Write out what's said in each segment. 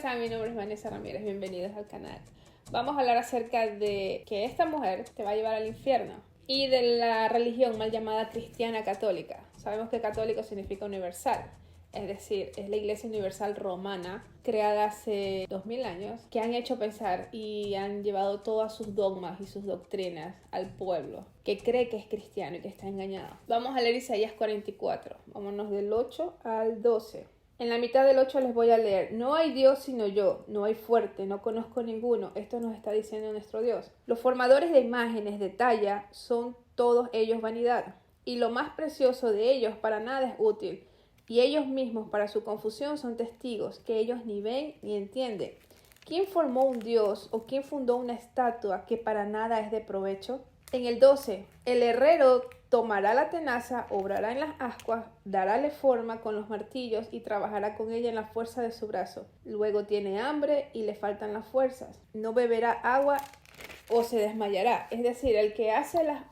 están? Mi nombre es Vanessa Ramírez, bienvenidos al canal. Vamos a hablar acerca de que esta mujer te va a llevar al infierno y de la religión mal llamada cristiana católica. Sabemos que católico significa universal, es decir, es la Iglesia Universal Romana, creada hace 2000 años, que han hecho pensar y han llevado todas sus dogmas y sus doctrinas al pueblo, que cree que es cristiano y que está engañado. Vamos a leer Isaías 44, vámonos del 8 al 12. En la mitad del 8 les voy a leer: no hay Dios sino yo, no hay fuerte, no conozco ninguno. Esto nos está diciendo nuestro Dios. Los formadores de imágenes de talla son todos ellos vanidad, y lo más precioso de ellos para nada es útil, y ellos mismos para su confusión son testigos que ellos ni ven ni entienden. ¿Quién formó un Dios o quién fundó una estatua que para nada es de provecho? En el 12, el herrero tomará la tenaza, obrará en las ascuas, darále forma con los martillos y trabajará con ella en la fuerza de su brazo. Luego tiene hambre y le faltan las fuerzas. No beberá agua o se desmayará. Es decir, el que hace las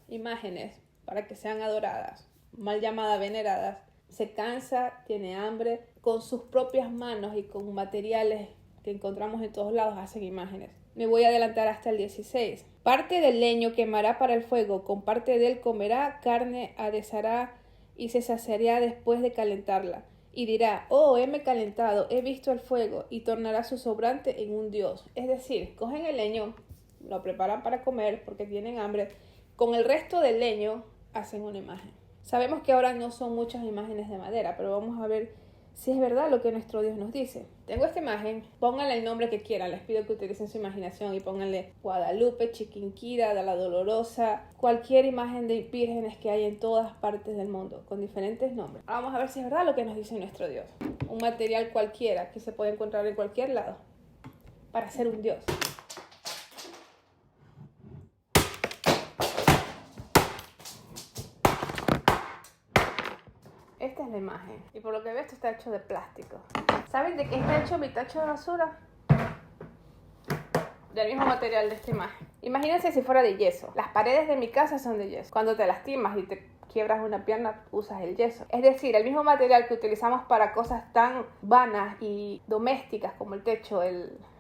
imágenes para que sean adoradas, mal llamadas veneradas, se cansa, tiene hambre, con sus propias manos y con materiales que encontramos en todos lados hacen imágenes. Me voy a adelantar hasta el 16. Parte del leño quemará para el fuego, con parte de él comerá, carne adesará y se saciará después de calentarla. Y dirá: oh, heme calentado, he visto el fuego, y tornará su sobrante en un dios. Es decir, cogen el leño, lo preparan para comer porque tienen hambre, con el resto del leño hacen una imagen. Sabemos que ahora no son muchas imágenes de madera, pero vamos a ver si es verdad lo que nuestro Dios nos dice. Tengo esta imagen, pónganle el nombre que quieran, les pido que utilicen su imaginación y pónganle Guadalupe, Chiquinquirá, La Dolorosa, cualquier imagen de vírgenes que hay en todas partes del mundo, con diferentes nombres. Ahora vamos a ver si es verdad lo que nos dice nuestro Dios. Un material cualquiera que se puede encontrar en cualquier lado para ser un Dios. Esta es la imagen y por lo que veo esto está hecho de plástico. ¿Saben de qué está hecho mi tacho de basura? Del mismo material de esta imagen. Imagínense si fuera de yeso. Las paredes de mi casa son de yeso. Cuando te lastimas y te quiebras una pierna, usas el yeso. Es decir, el mismo material que utilizamos para cosas tan vanas y domésticas como el techo,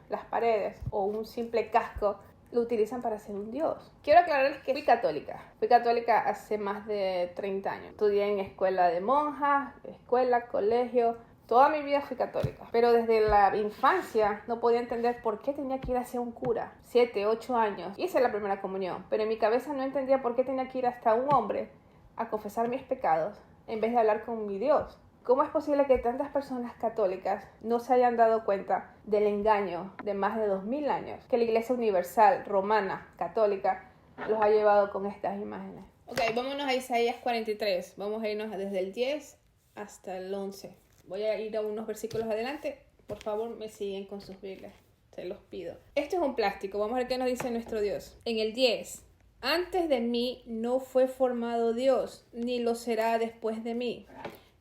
las paredes o un simple casco, lo utilizan para hacer un dios. Quiero aclararles que fui católica. Fui católica hace más de 30 años. Estudié en escuela de monjas, escuela, colegio. Toda mi vida fui católica. Pero desde la infancia no podía entender por qué tenía que ir hacia un cura. 7, 8 años. Hice la primera comunión. Pero en mi cabeza no entendía por qué tenía que ir hasta un hombre a confesar mis pecados en vez de hablar con mi Dios. ¿Cómo es posible que tantas personas católicas no se hayan dado cuenta del engaño de más de 2000 años que la Iglesia Universal Romana Católica los ha llevado con estas imágenes? Ok, vámonos a Isaías 43. Vamos a irnos desde el 10 hasta el 11. Voy a ir a unos versículos adelante. Por favor, me siguen con sus Biblias. Se los pido. Esto es un plástico. Vamos a ver qué nos dice nuestro Dios. En el 10. Antes de mí no fue formado Dios, ni lo será después de mí.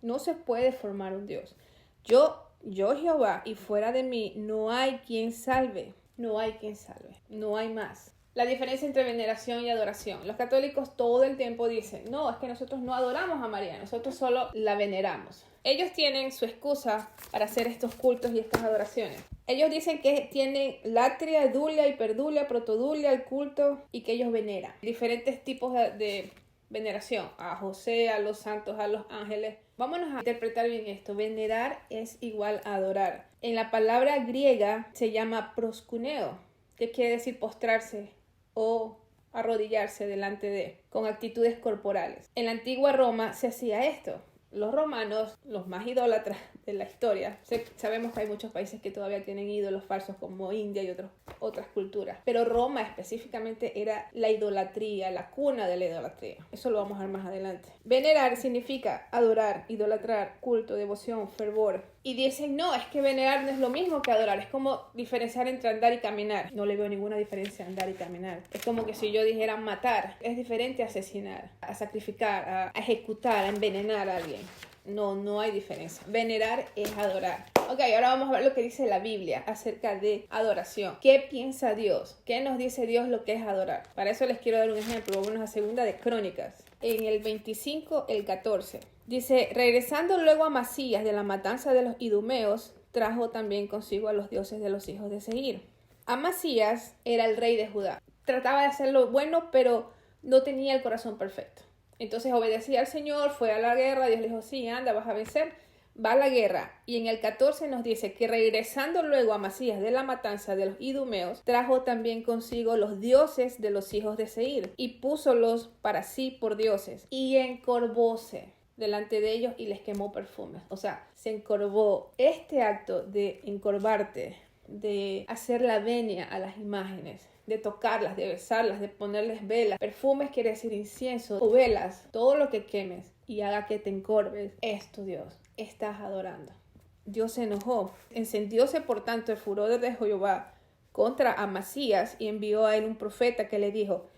No se puede formar un Dios. Yo Jehová, y fuera de mí no hay quien salve. No hay quien salve. No hay más. La diferencia entre veneración y adoración. Los católicos todo el tiempo dicen: no, es que nosotros no adoramos a María, nosotros solo la veneramos. Ellos tienen su excusa para hacer estos cultos y estas adoraciones. Ellos dicen que tienen latria, edulia, hiperdulia, protodulia, el culto, y que ellos veneran diferentes tipos de veneración, a José, a los santos, a los ángeles. Vámonos a interpretar bien esto. Venerar es igual a adorar. En la palabra griega se llama proskuneo, que quiere decir postrarse o arrodillarse delante de, con actitudes corporales. En la antigua Roma se hacía esto. Los romanos, los más idólatras de la historia, sabemos que hay muchos países que todavía tienen ídolos falsos como India y otras culturas, pero Roma específicamente era la idolatría, la cuna de la idolatría. Eso lo vamos a ver más adelante. Venerar significa adorar, idolatrar, culto, devoción, fervor. Y dicen: no, es que venerar no es lo mismo que adorar, es como diferenciar entre andar y caminar. No le veo ninguna diferencia a andar y caminar. Es como que si yo dijera matar, es diferente a asesinar, a sacrificar, a ejecutar, a envenenar a alguien. No hay diferencia. Venerar es adorar. Ok, ahora vamos a ver lo que dice la Biblia acerca de adoración. ¿Qué piensa Dios? ¿Qué nos dice Dios lo que es adorar? Para eso les quiero dar un ejemplo. Vámonos a Segunda de Crónicas. En el 25, el 14. Dice: regresando luego a Masías de la matanza de los idumeos, trajo también consigo a los dioses de los hijos de Seir. Amasías era el rey de Judá. Trataba de hacer lo bueno, pero no tenía el corazón perfecto. Entonces obedecía al Señor, fue a la guerra, Dios le dijo, sí, anda, vas a vencer. Va a la guerra, y en el 14 nos dice que regresando luego a Amasías de la matanza de los idumeos, trajo también consigo los dioses de los hijos de Seir, y púsolos para sí por dioses, y encorvóse delante de ellos y les quemó perfumes. O sea, se encorvó. Este acto de encorvarte, de hacer la venia a las imágenes, de tocarlas, de besarlas, de ponerles velas. Perfumes quiere decir incienso o velas. Todo lo que quemes y haga que te encorves es tu Dios. Estás adorando. Dios se enojó. Encendióse por tanto el furor de Jehová contra Amasías y envió a él un profeta que le dijo: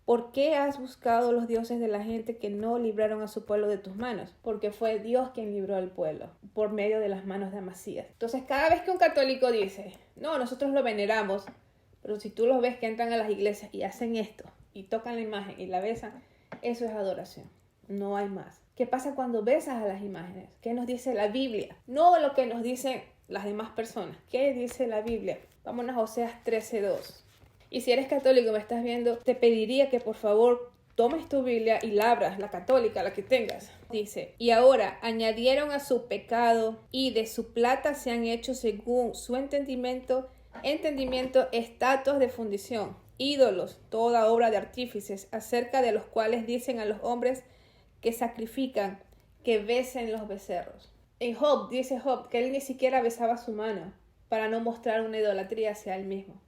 ¿por qué has buscado los dioses de la gente que no libraron a su pueblo de tus manos? Porque fue Dios quien libró al pueblo por medio de las manos de Amasías. Entonces, cada vez que un católico dice, no, nosotros lo veneramos, pero si tú los ves que entran a las iglesias y hacen esto, y tocan la imagen y la besan, eso es adoración. No hay más. ¿Qué pasa cuando besas a las imágenes? ¿Qué nos dice la Biblia? No lo que nos dicen las demás personas. ¿Qué dice la Biblia? Vámonos a Oseas 13:2. Y si eres católico y me estás viendo, te pediría que por favor tomes tu Biblia y la abras, la católica, la que tengas. Dice, y ahora añadieron a su pecado y de su plata se han hecho según su entendimiento, estatuas de fundición, ídolos, toda obra de artífices, acerca de los cuales dicen a los hombres que sacrifican, que besen los becerros. En Job, dice Job, que él ni siquiera besaba su mano para no mostrar una idolatría hacia él mismo.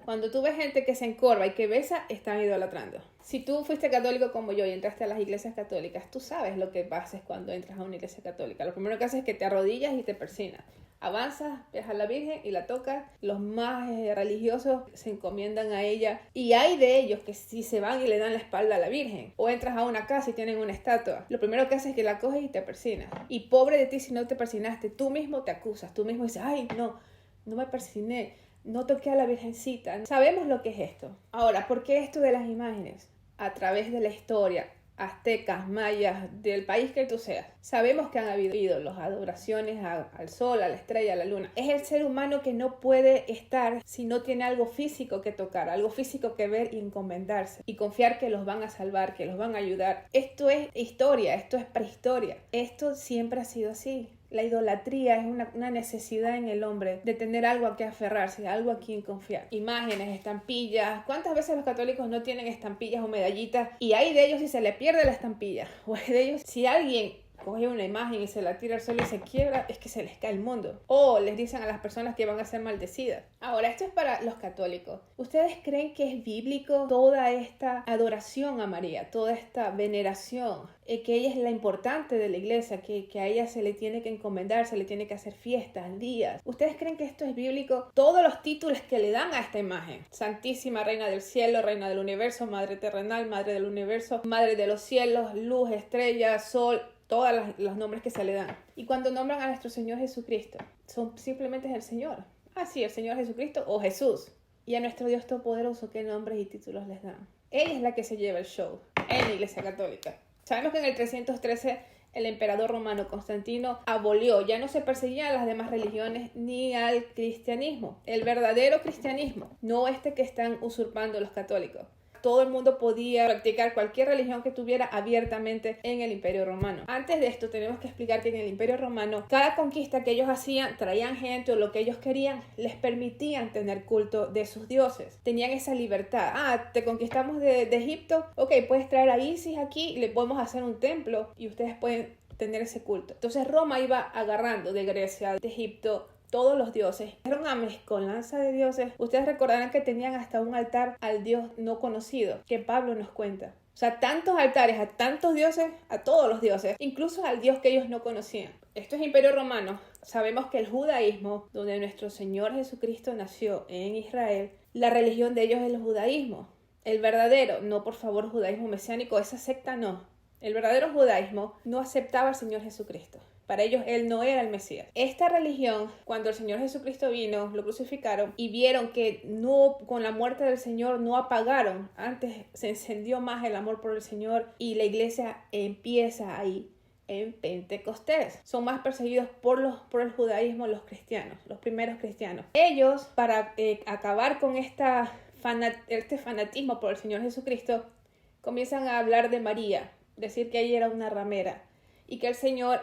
Cuando tú ves gente que se encorva y que besa, están idolatrando. Si tú fuiste católico como yo y entraste a las iglesias católicas, tú sabes lo que haces cuando entras a una iglesia católica. Lo primero que haces es que te arrodillas y te persinas. Avanzas, ves a la Virgen y la tocas. Los más religiosos se encomiendan a ella. Y hay de ellos que si se van y le dan la espalda a la Virgen. O entras a una casa y tienen una estatua. Lo primero que haces es que la coges y te persinas. Y pobre de ti si no te persinaste. Tú mismo te acusas. Tú mismo dices, ay, no me persiné. No toqué a la Virgencita. Sabemos lo que es esto. Ahora, ¿por qué esto de las imágenes? A través de la historia, aztecas, mayas, del país que tú seas, sabemos que han habido ídolos, adoraciones al sol, a la estrella, a la luna. Es el ser humano que no puede estar si no tiene algo físico que tocar, algo físico que ver y encomendarse. Y confiar que los van a salvar, que los van a ayudar. Esto es historia, esto es prehistoria. Esto siempre ha sido así. La idolatría es una necesidad en el hombre de tener algo a que aferrarse, algo a quien confiar. Imágenes, estampillas. ¿Cuántas veces los católicos no tienen estampillas o medallitas? Y hay de ellos si se le pierde la estampilla. O hay de ellos si alguien coge una imagen y se la tira al suelo y se quiebra, es que se les cae el mundo. O les dicen a las personas que van a ser maldecidas. Ahora, esto es para los católicos. ¿Ustedes creen que es bíblico toda esta adoración a María, toda esta veneración? Que ella es la importante de la iglesia, que a ella se le tiene que encomendar, se le tiene que hacer fiestas, días. ¿Ustedes creen que esto es bíblico? Todos los títulos que le dan a esta imagen: Santísima Reina del Cielo, Reina del Universo, Madre Terrenal, Madre del Universo, Madre de los Cielos, Luz, Estrella, Sol, todos los nombres que se le dan. Y cuando nombran a nuestro Señor Jesucristo, simplemente es el Señor. Ah, sí, el Señor Jesucristo o Jesús. Y a nuestro Dios Todopoderoso, ¿qué nombres y títulos les dan? Ella es la que se lleva el show en la Iglesia Católica. Sabemos que en el 313 el emperador romano Constantino abolió, ya no se perseguían a las demás religiones ni al cristianismo. El verdadero cristianismo, no este que están usurpando los católicos. Todo el mundo podía practicar cualquier religión que tuviera abiertamente en el Imperio Romano. Antes de esto tenemos que explicar que en el Imperio Romano cada conquista que ellos hacían, traían gente o lo que ellos querían, les permitían tener culto de sus dioses. Tenían esa libertad. Ah, te conquistamos de Egipto, ok, puedes traer a Isis aquí, le podemos hacer un templo y ustedes pueden tener ese culto. Entonces Roma iba agarrando de Grecia, de Egipto, todos los dioses. Era una mezcolanza de dioses. Ustedes recordarán que tenían hasta un altar al Dios no conocido, que Pablo nos cuenta. O sea, tantos altares a tantos dioses, a todos los dioses, incluso al Dios que ellos no conocían. Esto es Imperio Romano. Sabemos que el judaísmo, donde nuestro Señor Jesucristo nació en Israel, la religión de ellos es el judaísmo. El verdadero, no por favor judaísmo mesiánico, esa secta no. El verdadero judaísmo no aceptaba al Señor Jesucristo. Para ellos, él no era el Mesías. Esta religión, cuando el Señor Jesucristo vino, lo crucificaron y vieron que no, con la muerte del Señor no apagaron. Antes se encendió más el amor por el Señor y la iglesia empieza ahí. en Pentecostés. Son más perseguidos por el judaísmo los cristianos, los primeros cristianos. Ellos, para acabar con este fanatismo por el Señor Jesucristo, comienzan a hablar de María, decir que ella era una ramera y que el Señor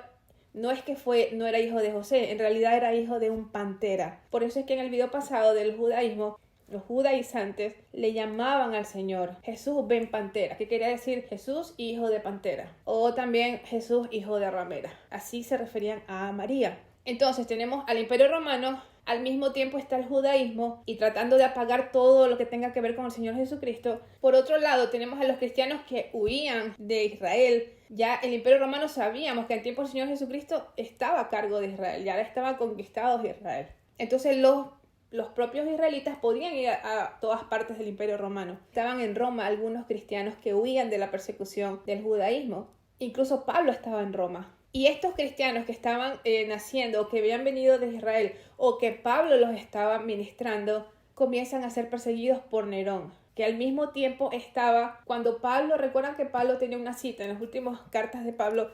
no era hijo de José, en realidad era hijo de un pantera. Por eso es que en el video pasado del judaísmo, los judaizantes le llamaban al Señor Jesús ben pantera, que quería decir Jesús hijo de pantera, o también Jesús hijo de ramera. Así se referían a María. Entonces tenemos al Imperio Romano, al mismo tiempo está el judaísmo y tratando de apagar todo lo que tenga que ver con el Señor Jesucristo. Por otro lado tenemos a los cristianos que huían de Israel. Ya el Imperio Romano sabíamos que en tiempo del Señor Jesucristo estaba a cargo de Israel, ya estaba conquistados de Israel. Entonces los propios israelitas podían ir a todas partes del Imperio Romano. Estaban en Roma algunos cristianos que huían de la persecución del judaísmo. Incluso Pablo estaba en Roma. Y estos cristianos que estaban naciendo o que habían venido de Israel o que Pablo los estaba ministrando, comienzan a ser perseguidos por Nerón, que al mismo tiempo estaba, cuando Pablo, recuerdan que Pablo tenía una cita, en las últimas cartas de Pablo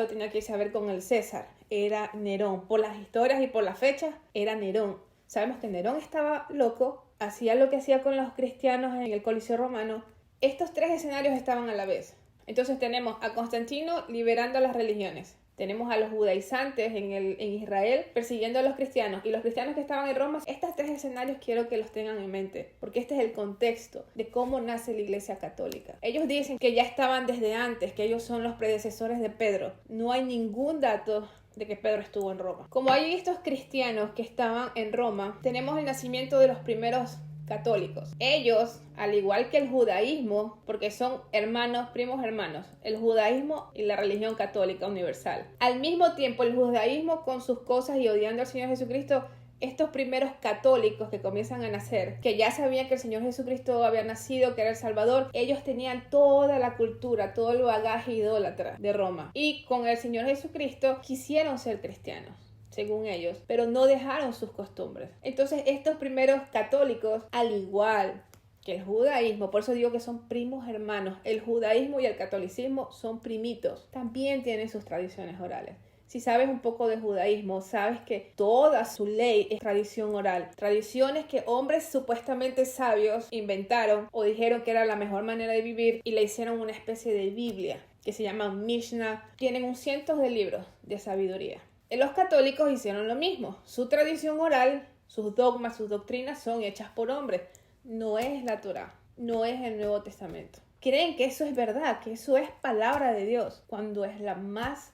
tenía que irse a ver con el César, era Nerón. Por las historias y por las fechas, era Nerón. Sabemos que Nerón estaba loco, hacía lo que hacía con los cristianos en el Coliseo Romano. Estos tres escenarios estaban a la vez. Entonces tenemos a Constantino liberando a las religiones. Tenemos a los judaizantes en Israel persiguiendo a los cristianos. Y los cristianos que estaban en Roma. Estos tres escenarios quiero que los tengan en mente, porque este es el contexto de cómo nace la Iglesia Católica. Ellos dicen que ya estaban desde antes, que ellos son los predecesores de Pedro. No hay ningún dato de que Pedro estuvo en Roma. Como hay estos cristianos que estaban en Roma, tenemos el nacimiento de los primeros católicos. Ellos, al igual que el judaísmo, porque son primos hermanos, el judaísmo y la religión católica universal. Al mismo tiempo, el judaísmo con sus cosas y odiando al Señor Jesucristo, estos primeros católicos que comienzan a nacer, que ya sabían que el Señor Jesucristo había nacido, que era el Salvador, ellos tenían toda la cultura, todo el bagaje idólatra de Roma. Y con el Señor Jesucristo quisieron ser cristianos, según ellos, pero no dejaron sus costumbres. Entonces estos primeros católicos, al igual que el judaísmo, por eso digo que son primos hermanos, el judaísmo y el catolicismo son primitos, también tienen sus tradiciones orales. Si sabes un poco de judaísmo, sabes que toda su ley es tradición oral. Tradiciones que hombres supuestamente sabios inventaron o dijeron que era la mejor manera de vivir y le hicieron una especie de Biblia que se llama Mishnah. Tienen un cientos de libros de sabiduría. Los católicos hicieron lo mismo. Su tradición oral, sus dogmas, sus doctrinas son hechas por hombres. No es la Torá, no es el Nuevo Testamento. Creen que eso es verdad, que eso es palabra de Dios, cuando es la más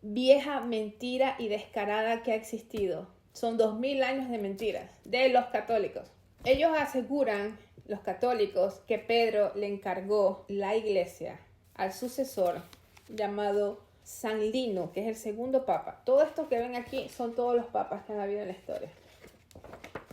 vieja mentira y descarada que ha existido. Son 2000 años de mentiras de los católicos. Ellos aseguran, los católicos, que Pedro le encargó la iglesia al sucesor llamado San Lino, que es el segundo papa. Todo esto que ven aquí son todos los papas que han habido en la historia.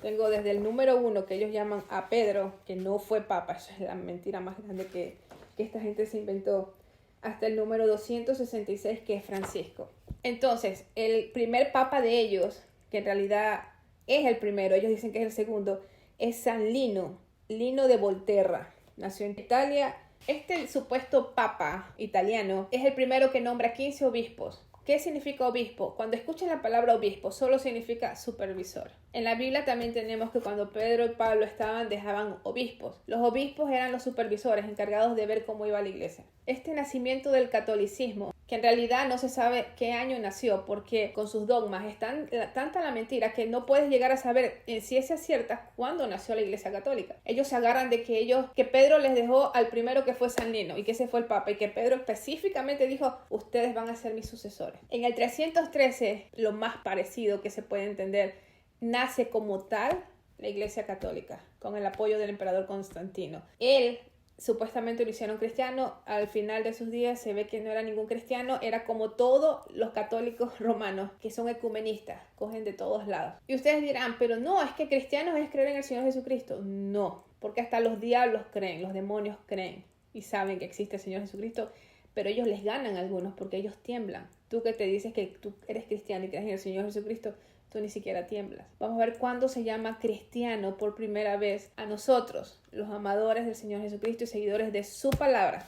Tengo desde el número 1, que ellos llaman a Pedro, que no fue papa, eso es la mentira más grande que esta gente se inventó, hasta el número 266, que es Francisco. Entonces, el primer papa de ellos, que en realidad es el primero, ellos dicen que es el segundo, es San Lino, Lino de Volterra. Nació en Italia. Este supuesto papa italiano es el primero que nombra 15 obispos. ¿Qué significa obispo? Cuando escuchan la palabra obispo, solo significa supervisor. En la Biblia también tenemos que cuando Pedro y Pablo estaban, dejaban obispos. Los obispos eran los supervisores encargados de ver cómo iba la iglesia. Este nacimiento del catolicismo, que en realidad no se sabe qué año nació, porque con sus dogmas es tanta la mentira que no puedes llegar a saber en ciencia cierta cuándo nació la iglesia católica. Ellos se agarran de que Pedro les dejó al primero, que fue San Lino, y que ese fue el papa, y que Pedro específicamente dijo, ustedes van a ser mis sucesores. En el 313, lo más parecido que se puede entender, nace como tal la iglesia católica, con el apoyo del emperador Constantino. Él supuestamente lo hicieron cristiano, al final de sus días se ve que no era ningún cristiano, era como todos los católicos romanos, que son ecumenistas, cogen de todos lados. Y ustedes dirán, pero no, es que cristianos es creer en el Señor Jesucristo. No, porque hasta los diablos creen, los demonios creen y saben que existe el Señor Jesucristo, pero ellos les ganan a algunos porque ellos tiemblan. Tú que te dices que tú eres cristiano y crees en el Señor Jesucristo, tú ni siquiera tiemblas. Vamos a ver cuándo se llama cristiano por primera vez a nosotros, los amadores del Señor Jesucristo y seguidores de su palabra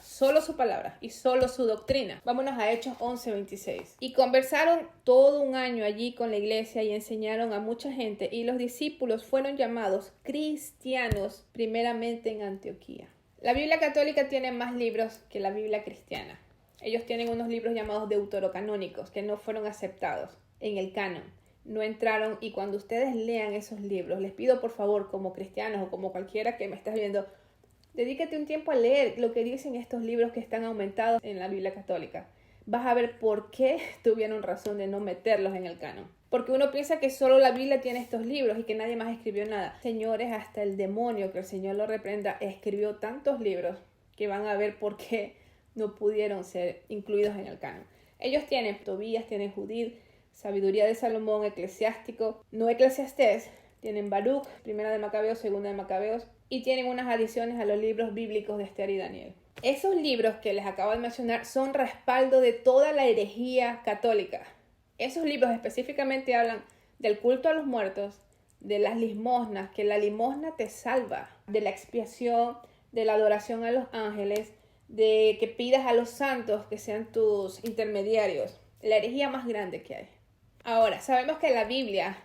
y solo su doctrina. Vámonos a Hechos 11:26. Y conversaron todo un año allí con la iglesia y enseñaron a mucha gente, y los discípulos fueron llamados cristianos primeramente en Antioquía. La Biblia católica tiene más libros que la Biblia cristiana. Ellos tienen unos libros llamados deuterocanónicos que no fueron aceptados en el canon. No entraron, y cuando ustedes lean esos libros, les pido por favor, como cristianos o como cualquiera que me estés viendo, dedícate un tiempo a leer lo que dicen estos libros que están aumentados en la Biblia católica. Vas a ver por qué tuvieron razón de no meterlos en el canon. Porque uno piensa que solo la Biblia tiene estos libros y que nadie más escribió nada. Señores, hasta el demonio, que el Señor lo reprenda, escribió tantos libros que van a ver por qué no pudieron ser incluidos en el canon. Ellos tienen Tobías, tienen Judith, Sabiduría de Salomón, Eclesiástico, no Eclesiastés, tienen Baruch, Primera de Macabeos, Segunda de Macabeos, y tienen unas adiciones a los libros bíblicos de Esther y Daniel. Esos libros que les acabo de mencionar son respaldo de toda la herejía católica. Esos libros específicamente hablan del culto a los muertos, de las limosnas, que la limosna te salva, de la expiación, de la adoración a los ángeles, de que pidas a los santos que sean tus intermediarios. La herejía más grande que hay. Ahora, sabemos que la Biblia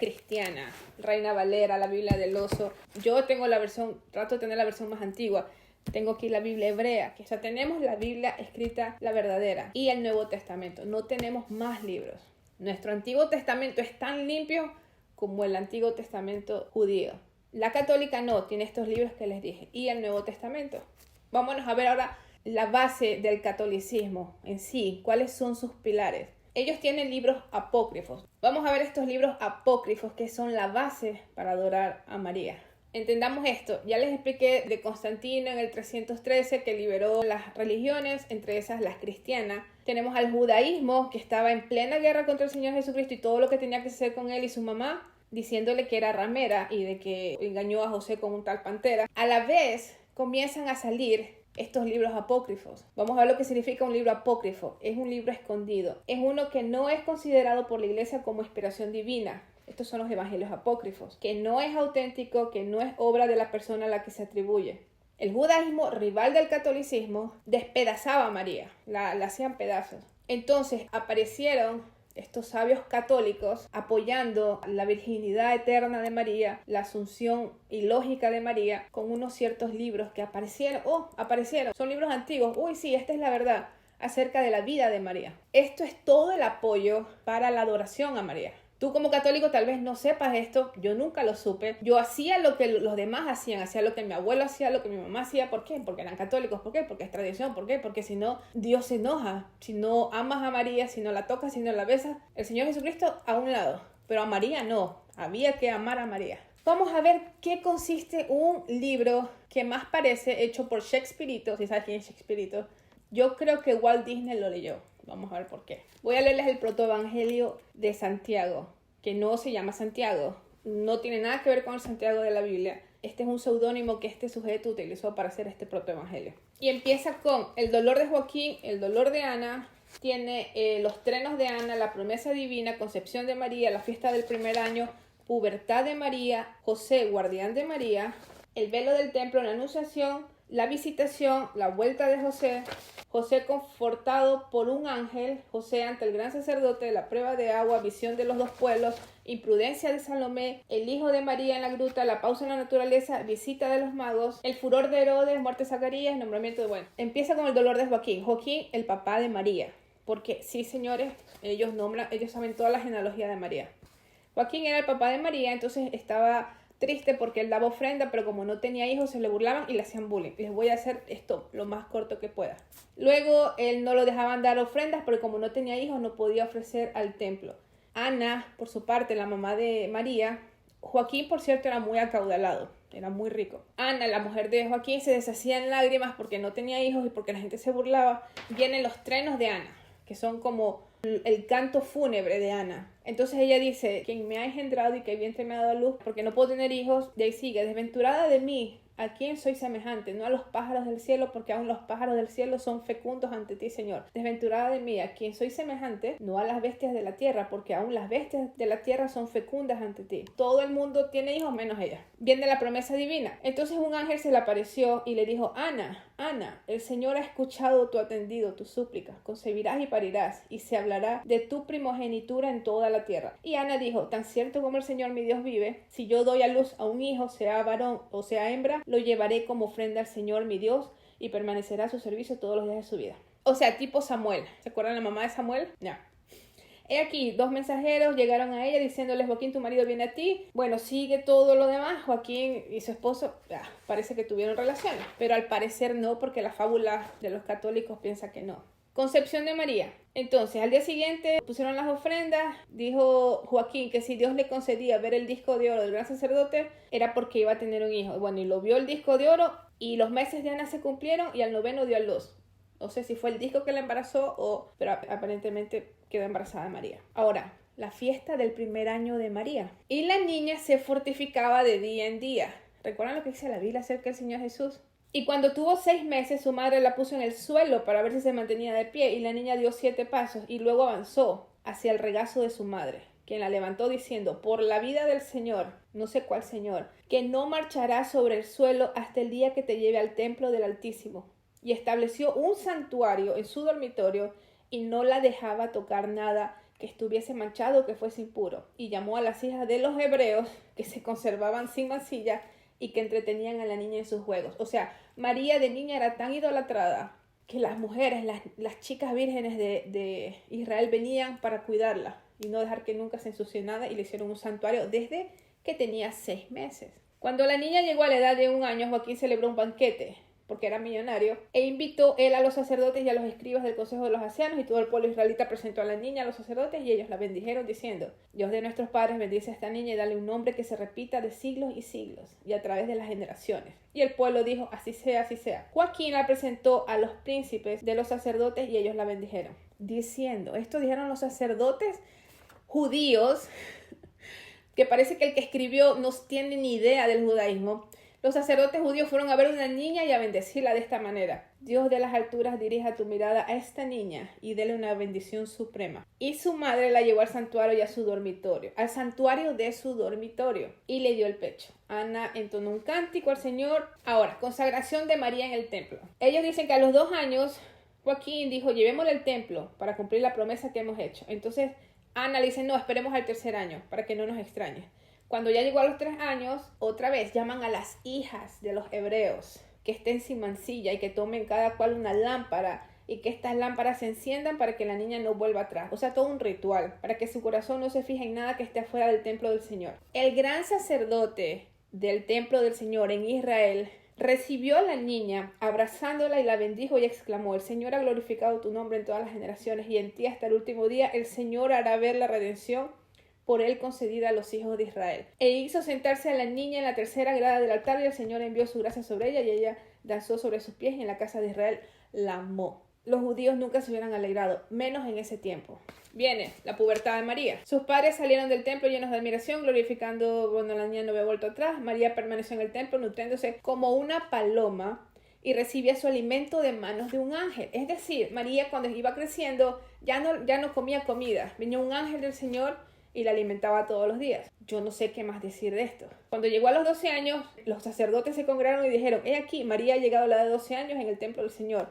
cristiana, Reina Valera, la Biblia del Oso, yo tengo la versión, trato de tener la versión más antigua. Tengo aquí la Biblia hebrea, que ya tenemos la Biblia escrita, la verdadera, y el Nuevo Testamento. No tenemos más libros. Nuestro Antiguo Testamento es tan limpio como el Antiguo Testamento judío. La católica no, tiene estos libros que les dije, y el Nuevo Testamento. Vámonos a ver ahora la base del catolicismo en sí, cuáles son sus pilares. Ellos tienen libros apócrifos. Vamos a ver estos libros apócrifos que son la base para adorar a María. Entendamos esto, ya les expliqué de Constantino en el 313 que liberó las religiones, entre esas las cristianas. Tenemos al judaísmo que estaba en plena guerra contra el Señor Jesucristo y todo lo que tenía que hacer con él y su mamá, diciéndole que era ramera y de que engañó a José con un tal Pantera. A la vez comienzan a salir estos libros apócrifos. Vamos a ver lo que significa un libro apócrifo. Es un libro escondido. Es uno que no es considerado por la iglesia como inspiración divina. Estos son los evangelios apócrifos. Que no es auténtico, que no es obra de la persona a la que se atribuye. El judaísmo, rival del catolicismo, despedazaba a María. La hacían pedazos. Entonces aparecieron estos sabios católicos apoyando la virginidad eterna de María, la asunción ilógica de María, con unos ciertos libros que aparecieron. Son libros antiguos. Uy, sí, esta es la verdad acerca de la vida de María. Esto es todo el apoyo para la adoración a María. Tú como católico tal vez no sepas esto, yo nunca lo supe. Yo hacía lo que los demás hacían, hacía lo que mi abuelo hacía, lo que mi mamá hacía. ¿Por qué? Porque eran católicos. ¿Por qué? Porque es tradición. ¿Por qué? Porque si no, Dios se enoja. Si no amas a María, si no la tocas, si no la besas, el Señor Jesucristo a un lado. Pero a María no, había que amar a María. Vamos a ver qué consiste un libro que más parece hecho por Shakespeare. Si sabes quién es Shakespeare. Yo creo que Walt Disney lo leyó. Vamos a ver por qué. Voy a leerles el protoevangelio de Santiago, que no se llama Santiago. No tiene nada que ver con el Santiago de la Biblia. Este es un seudónimo que este sujeto utilizó para hacer este protoevangelio. Y empieza con el dolor de Joaquín, el dolor de Ana. Tiene los trenos de Ana, la promesa divina, concepción de María, la fiesta del primer año, pubertad de María, José, guardián de María, el velo del templo, la anunciación, la visitación, la vuelta de José, José confortado por un ángel, José ante el gran sacerdote, la prueba de agua, visión de los dos pueblos, imprudencia de Salomé, el hijo de María en la gruta, la pausa en la naturaleza, visita de los magos, el furor de Herodes, muerte de Zacarías, nombramiento de... Bueno, empieza con el dolor de Joaquín. Joaquín, el papá de María. Porque sí, señores, ellos saben toda la genealogía de María. Joaquín era el papá de María, entonces estaba triste porque él daba ofrenda, pero como no tenía hijos se le burlaban y le hacían bullying. Les voy a hacer esto lo más corto que pueda. Luego él no lo dejaban dar ofrendas porque como no tenía hijos no podía ofrecer al templo. Ana, por su parte, la mamá de María, Joaquín, por cierto, era muy acaudalado, era muy rico. Ana, la mujer de Joaquín, se deshacía en lágrimas porque no tenía hijos y porque la gente se burlaba. Vienen los trenos de Ana, que son como el canto fúnebre de Ana. Entonces ella dice, quien me ha engendrado y que vientre me ha dado a luz, porque no puedo tener hijos. De ahí sigue, desventurada de mí, ¿A quién soy semejante? No a los pájaros del cielo, porque aún los pájaros del cielo son fecundos ante ti, Señor. Desventurada de mí, ¿a quién soy semejante? No a las bestias de la tierra, porque aún las bestias de la tierra son fecundas ante ti. Todo el mundo tiene hijos menos ella. Viene la promesa divina. Entonces un ángel se le apareció y le dijo: Ana, Ana, el Señor ha escuchado tu atendido, tu súplica. Concebirás y parirás, y se hablará de tu primogenitura en toda la tierra. Y Ana dijo: tan cierto como el Señor mi Dios vive, si yo doy a luz a un hijo, sea varón o sea hembra, lo llevaré como ofrenda al Señor mi Dios y permanecerá a su servicio todos los días de su vida. O sea, tipo Samuel. ¿Se acuerdan la mamá de Samuel? Ya. He aquí, 2 mensajeros llegaron a ella diciéndole: Joaquín, tu marido viene a ti. Bueno, sigue todo lo demás. Joaquín y su esposo parece que tuvieron relaciones, pero al parecer no, porque la fábula de los católicos piensa que no. Concepción de María. Entonces, al día siguiente pusieron las ofrendas. Dijo Joaquín que si Dios le concedía ver el disco de oro del gran sacerdote, era porque iba a tener un hijo. Bueno, y lo vio el disco de oro, y los meses de Ana se cumplieron, y al 9º dio a luz. No sé si fue el disco que la embarazó pero aparentemente quedó embarazada María. Ahora, la fiesta del primer año de María. Y la niña se fortificaba de día en día. ¿Recuerdan lo que dice la Biblia acerca del Señor Jesús? Y cuando tuvo 6 meses, su madre la puso en el suelo para ver si se mantenía de pie, y la niña dio 7 pasos y luego avanzó hacia el regazo de su madre, quien la levantó diciendo: por la vida del Señor, no sé cuál Señor, que no marcharás sobre el suelo hasta el día que te lleve al templo del Altísimo. Y estableció un santuario en su dormitorio, y no la dejaba tocar nada que estuviese manchado o que fuese impuro. Y llamó a las hijas de los hebreos, que se conservaban sin mancilla y que entretenían a la niña en sus juegos. O sea, María de niña era tan idolatrada que las mujeres, las chicas vírgenes de Israel venían para cuidarla y no dejar que nunca se ensucie nada, y le hicieron un santuario desde que tenía 6 meses. Cuando la niña llegó a la edad de 1 año, Joaquín celebró un banquete, porque era millonario, e invitó él a los sacerdotes y a los escribas del consejo de los ancianos, y todo el pueblo israelita presentó a la niña a los sacerdotes, y ellos la bendijeron diciendo: Dios de nuestros padres, bendice a esta niña y dale un nombre que se repita de siglos y siglos y a través de las generaciones. Y el pueblo dijo: así sea, así sea. Joaquín la presentó a los príncipes de los sacerdotes y ellos la bendijeron, diciendo, esto dijeron los sacerdotes judíos, que parece que el que escribió no tiene ni idea del judaísmo. Los sacerdotes judíos fueron a ver a una niña y a bendecirla de esta manera: Dios de las alturas dirija tu mirada a esta niña y dele una bendición suprema. Y su madre la llevó al santuario y a su dormitorio, al santuario de su dormitorio, y le dio el pecho. Ana entonó un cántico al Señor. Ahora, consagración de María en el templo. Ellos dicen que a los 2 años Joaquín dijo: llevémosle al templo para cumplir la promesa que hemos hecho. Entonces Ana le dice: no, esperemos al 3er año para que no nos extrañe. Cuando ya llegó a los 3 años, otra vez llaman a las hijas de los hebreos que estén sin mancilla y que tomen cada cual una lámpara, y que estas lámparas se enciendan para que la niña no vuelva atrás. O sea, todo un ritual para que su corazón no se fije en nada que esté afuera del templo del Señor. El gran sacerdote del templo del Señor en Israel recibió a la niña, abrazándola, y la bendijo y exclamó: el Señor ha glorificado tu nombre en todas las generaciones, y en ti hasta el último día el Señor hará ver la redención por él concedida a los hijos de Israel. E hizo sentarse a la niña en la 3ª grada del altar, y el Señor envió su gracia sobre ella, y ella danzó sobre sus pies, y en la casa de Israel la amó. Los judíos nunca se hubieran alegrado, menos en ese tiempo. Viene la pubertad de María. Sus padres salieron del templo llenos de admiración, glorificando cuando la niña no había vuelto atrás. María permaneció en el templo nutriéndose como una paloma y recibía su alimento de manos de un ángel. Es decir, María, cuando iba creciendo, ya no comía comida. Vino un ángel del Señor y la alimentaba todos los días. Yo no sé qué más decir de esto. Cuando llegó a los 12 años, los sacerdotes se congregaron y dijeron: he aquí, María ha llegado a la edad de 12 años en el templo del Señor.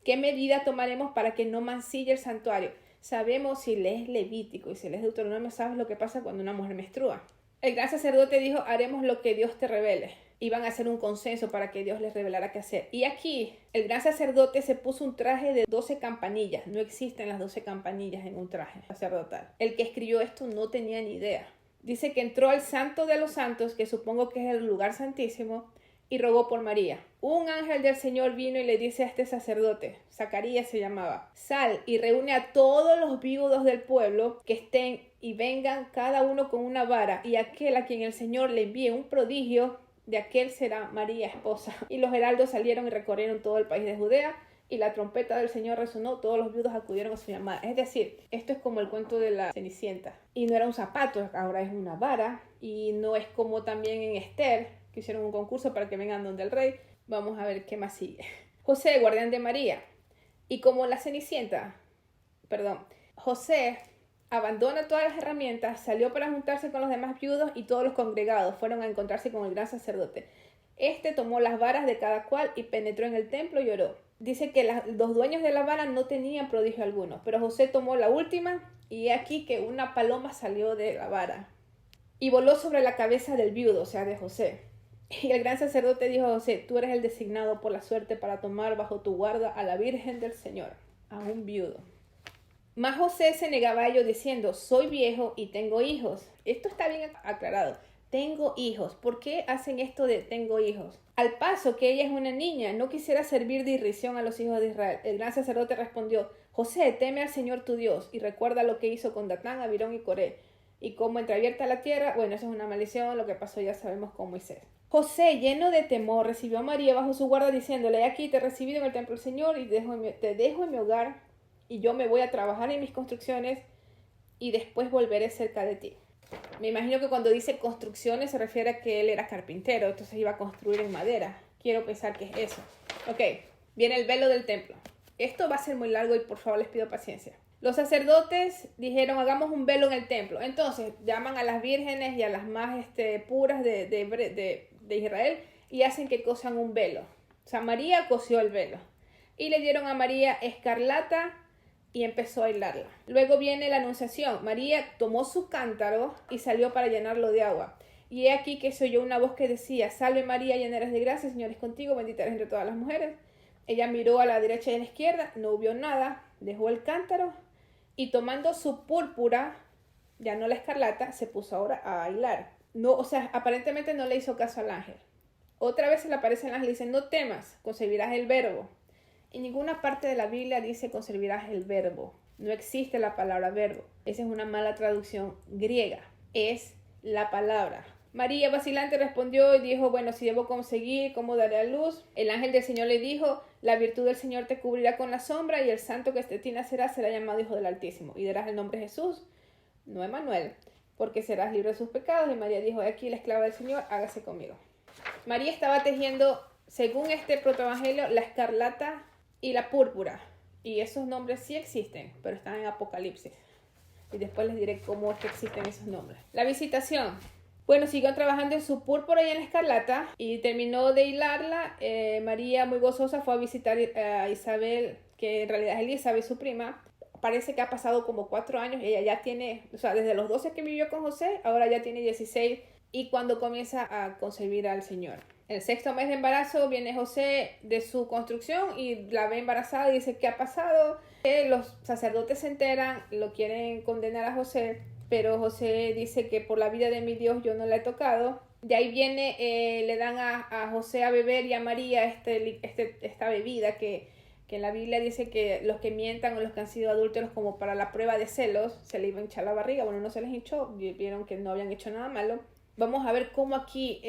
¿Qué medida tomaremos para que no mancille el santuario? Sabemos, si lees Levítico y si lees Deuteronomio, sabes lo que pasa cuando una mujer menstrua. El gran sacerdote dijo: haremos lo que Dios te revele. Iban a hacer un consenso para que Dios les revelara qué hacer. Y aquí el gran sacerdote se puso un traje de 12 campanillas. No existen las 12 campanillas en un traje sacerdotal. El que escribió esto no tenía ni idea. Dice que entró al santo de los santos, que supongo que es el lugar santísimo, y rogó por María. Un ángel del Señor vino y le dice a este sacerdote, Zacarías se llamaba: sal y reúne a todos los viudos del pueblo que estén, y vengan cada uno con una vara, y aquel a quien el Señor le envíe un prodigio, de aquel será María esposa. Y los heraldos salieron y recorrieron todo el país de Judea, y la trompeta del Señor resonó, todos los viudos acudieron a su llamada. Es decir, esto es como el cuento de la Cenicienta. Y no era un zapato, ahora es una vara. Y no es como también en Esther, que hicieron un concurso para que vengan donde el rey. Vamos a ver qué más sigue. José, guardián de María. Y como la Cenicienta, José abandona todas las herramientas, salió para juntarse con los demás viudos y todos los congregados fueron a encontrarse con el gran sacerdote. Este tomó las varas de cada cual y penetró en el templo y oró. Dice que los dueños de la vara no tenían prodigio alguno, pero José tomó la última y he aquí que una paloma salió de la vara y voló sobre la cabeza del viudo, o sea, de José. Y el gran sacerdote dijo a José, tú eres el designado por la suerte para tomar bajo tu guarda a la Virgen del Señor, a un viudo. Mas José se negaba a ello diciendo, soy viejo y tengo hijos. Esto está bien aclarado. Tengo hijos. ¿Por qué hacen esto de tengo hijos? Al paso que ella es una niña, no quisiera servir de irrisión a los hijos de Israel. El gran sacerdote respondió, José, teme al Señor tu Dios y recuerda lo que hizo con Datán, Abirón y Coré. Y como entreabierta la tierra, bueno, eso es una maldición, lo que pasó ya sabemos con Moisés. José, lleno de temor, recibió a María bajo su guarda diciéndole, aquí te he recibido en el templo del Señor y te dejo en mi hogar y yo me voy a trabajar en mis construcciones y después volveré cerca de ti. Me imagino que cuando dice construcciones se refiere a que él era carpintero, entonces iba a construir en madera. Quiero pensar que es eso. Ok, viene el velo del templo. Esto va a ser muy largo y por favor les pido paciencia. Los sacerdotes dijeron, hagamos un velo en el templo. Entonces llaman a las vírgenes y a las más puras de Israel y hacen que cosan un velo. O sea, María cosió el velo. Y le dieron a María escarlata y empezó a hilarla. Luego viene la anunciación. María tomó su cántaro y salió para llenarlo de agua. Y he aquí que se oyó una voz que decía, salve María, llena eres de gracia, el Señor es contigo, bendita eres entre todas las mujeres. Ella miró a la derecha y a la izquierda, no vio nada, dejó el cántaro y tomando su púrpura, ya no la escarlata, se puso ahora a hilar. No, o sea, aparentemente no le hizo caso al ángel. Otra vez se le aparece el ángel y dice, no temas, concebirás el verbo. En ninguna parte de la Biblia dice concebirás el verbo. No existe la palabra verbo. Esa es una mala traducción griega. Es la palabra. María vacilante respondió y dijo, bueno, si debo conseguir, ¿cómo daré a luz? El ángel del Señor le dijo, la virtud del Señor te cubrirá con la sombra y el santo que de ti nacerá será llamado Hijo del Altísimo. Y darás el nombre Jesús, no Emmanuel, porque serás libre de sus pecados. Y María dijo, aquí la esclava del Señor, hágase conmigo. María estaba tejiendo, según este protoevangelio, la escarlata y la púrpura. Y esos nombres sí existen, pero están en Apocalipsis. Y después les diré cómo es que existen esos nombres. La visitación. Bueno, siguió trabajando en su púrpura y en la escarlata y terminó de hilarla. María, muy gozosa, fue a visitar a Isabel, que en realidad es Elizabeth, su prima. Parece que ha pasado como 4 años. Ella ya tiene, o sea, desde los 12 que vivió con José, ahora ya tiene 16. Y cuando comienza a concebir al Señor. El 6º mes de embarazo viene José de su construcción y la ve embarazada y dice, ¿qué ha pasado? Los sacerdotes se enteran, lo quieren condenar a José, pero José dice que por la vida de mi Dios yo no la he tocado. De ahí viene, le dan a José a beber y a María esta bebida que en la Biblia dice que los que mientan o los que han sido adúlteros como para la prueba de celos, se le iba a hinchar la barriga. Bueno, no se les hinchó, vieron que no habían hecho nada malo. Vamos a ver cómo aquí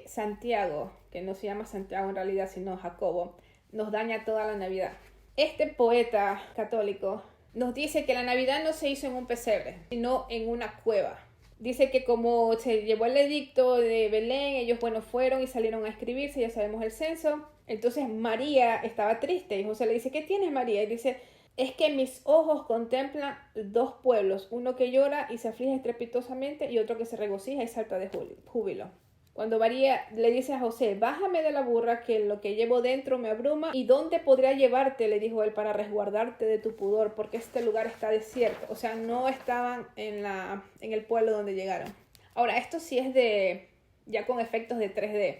Santiago, que no se llama Santiago en realidad, sino Jacobo, nos daña toda la Navidad. Este poeta católico nos dice que la Navidad no se hizo en un pesebre, sino en una cueva. Dice que como se llevó el edicto de Belén, ellos, fueron y salieron a escribirse, ya sabemos el censo. Entonces María estaba triste y José le dice, ¿qué tienes, María? Y dice, es que mis ojos contemplan 2 pueblos, uno que llora y se aflige estrepitosamente y otro que se regocija y salta de júbilo. Cuando María le dice a José, bájame de la burra que lo que llevo dentro me abruma, ¿y dónde podría llevarte? Le dijo él, para resguardarte de tu pudor, porque este lugar está desierto. O sea, no estaban en el pueblo donde llegaron. Ahora, esto sí es ya con efectos de 3D.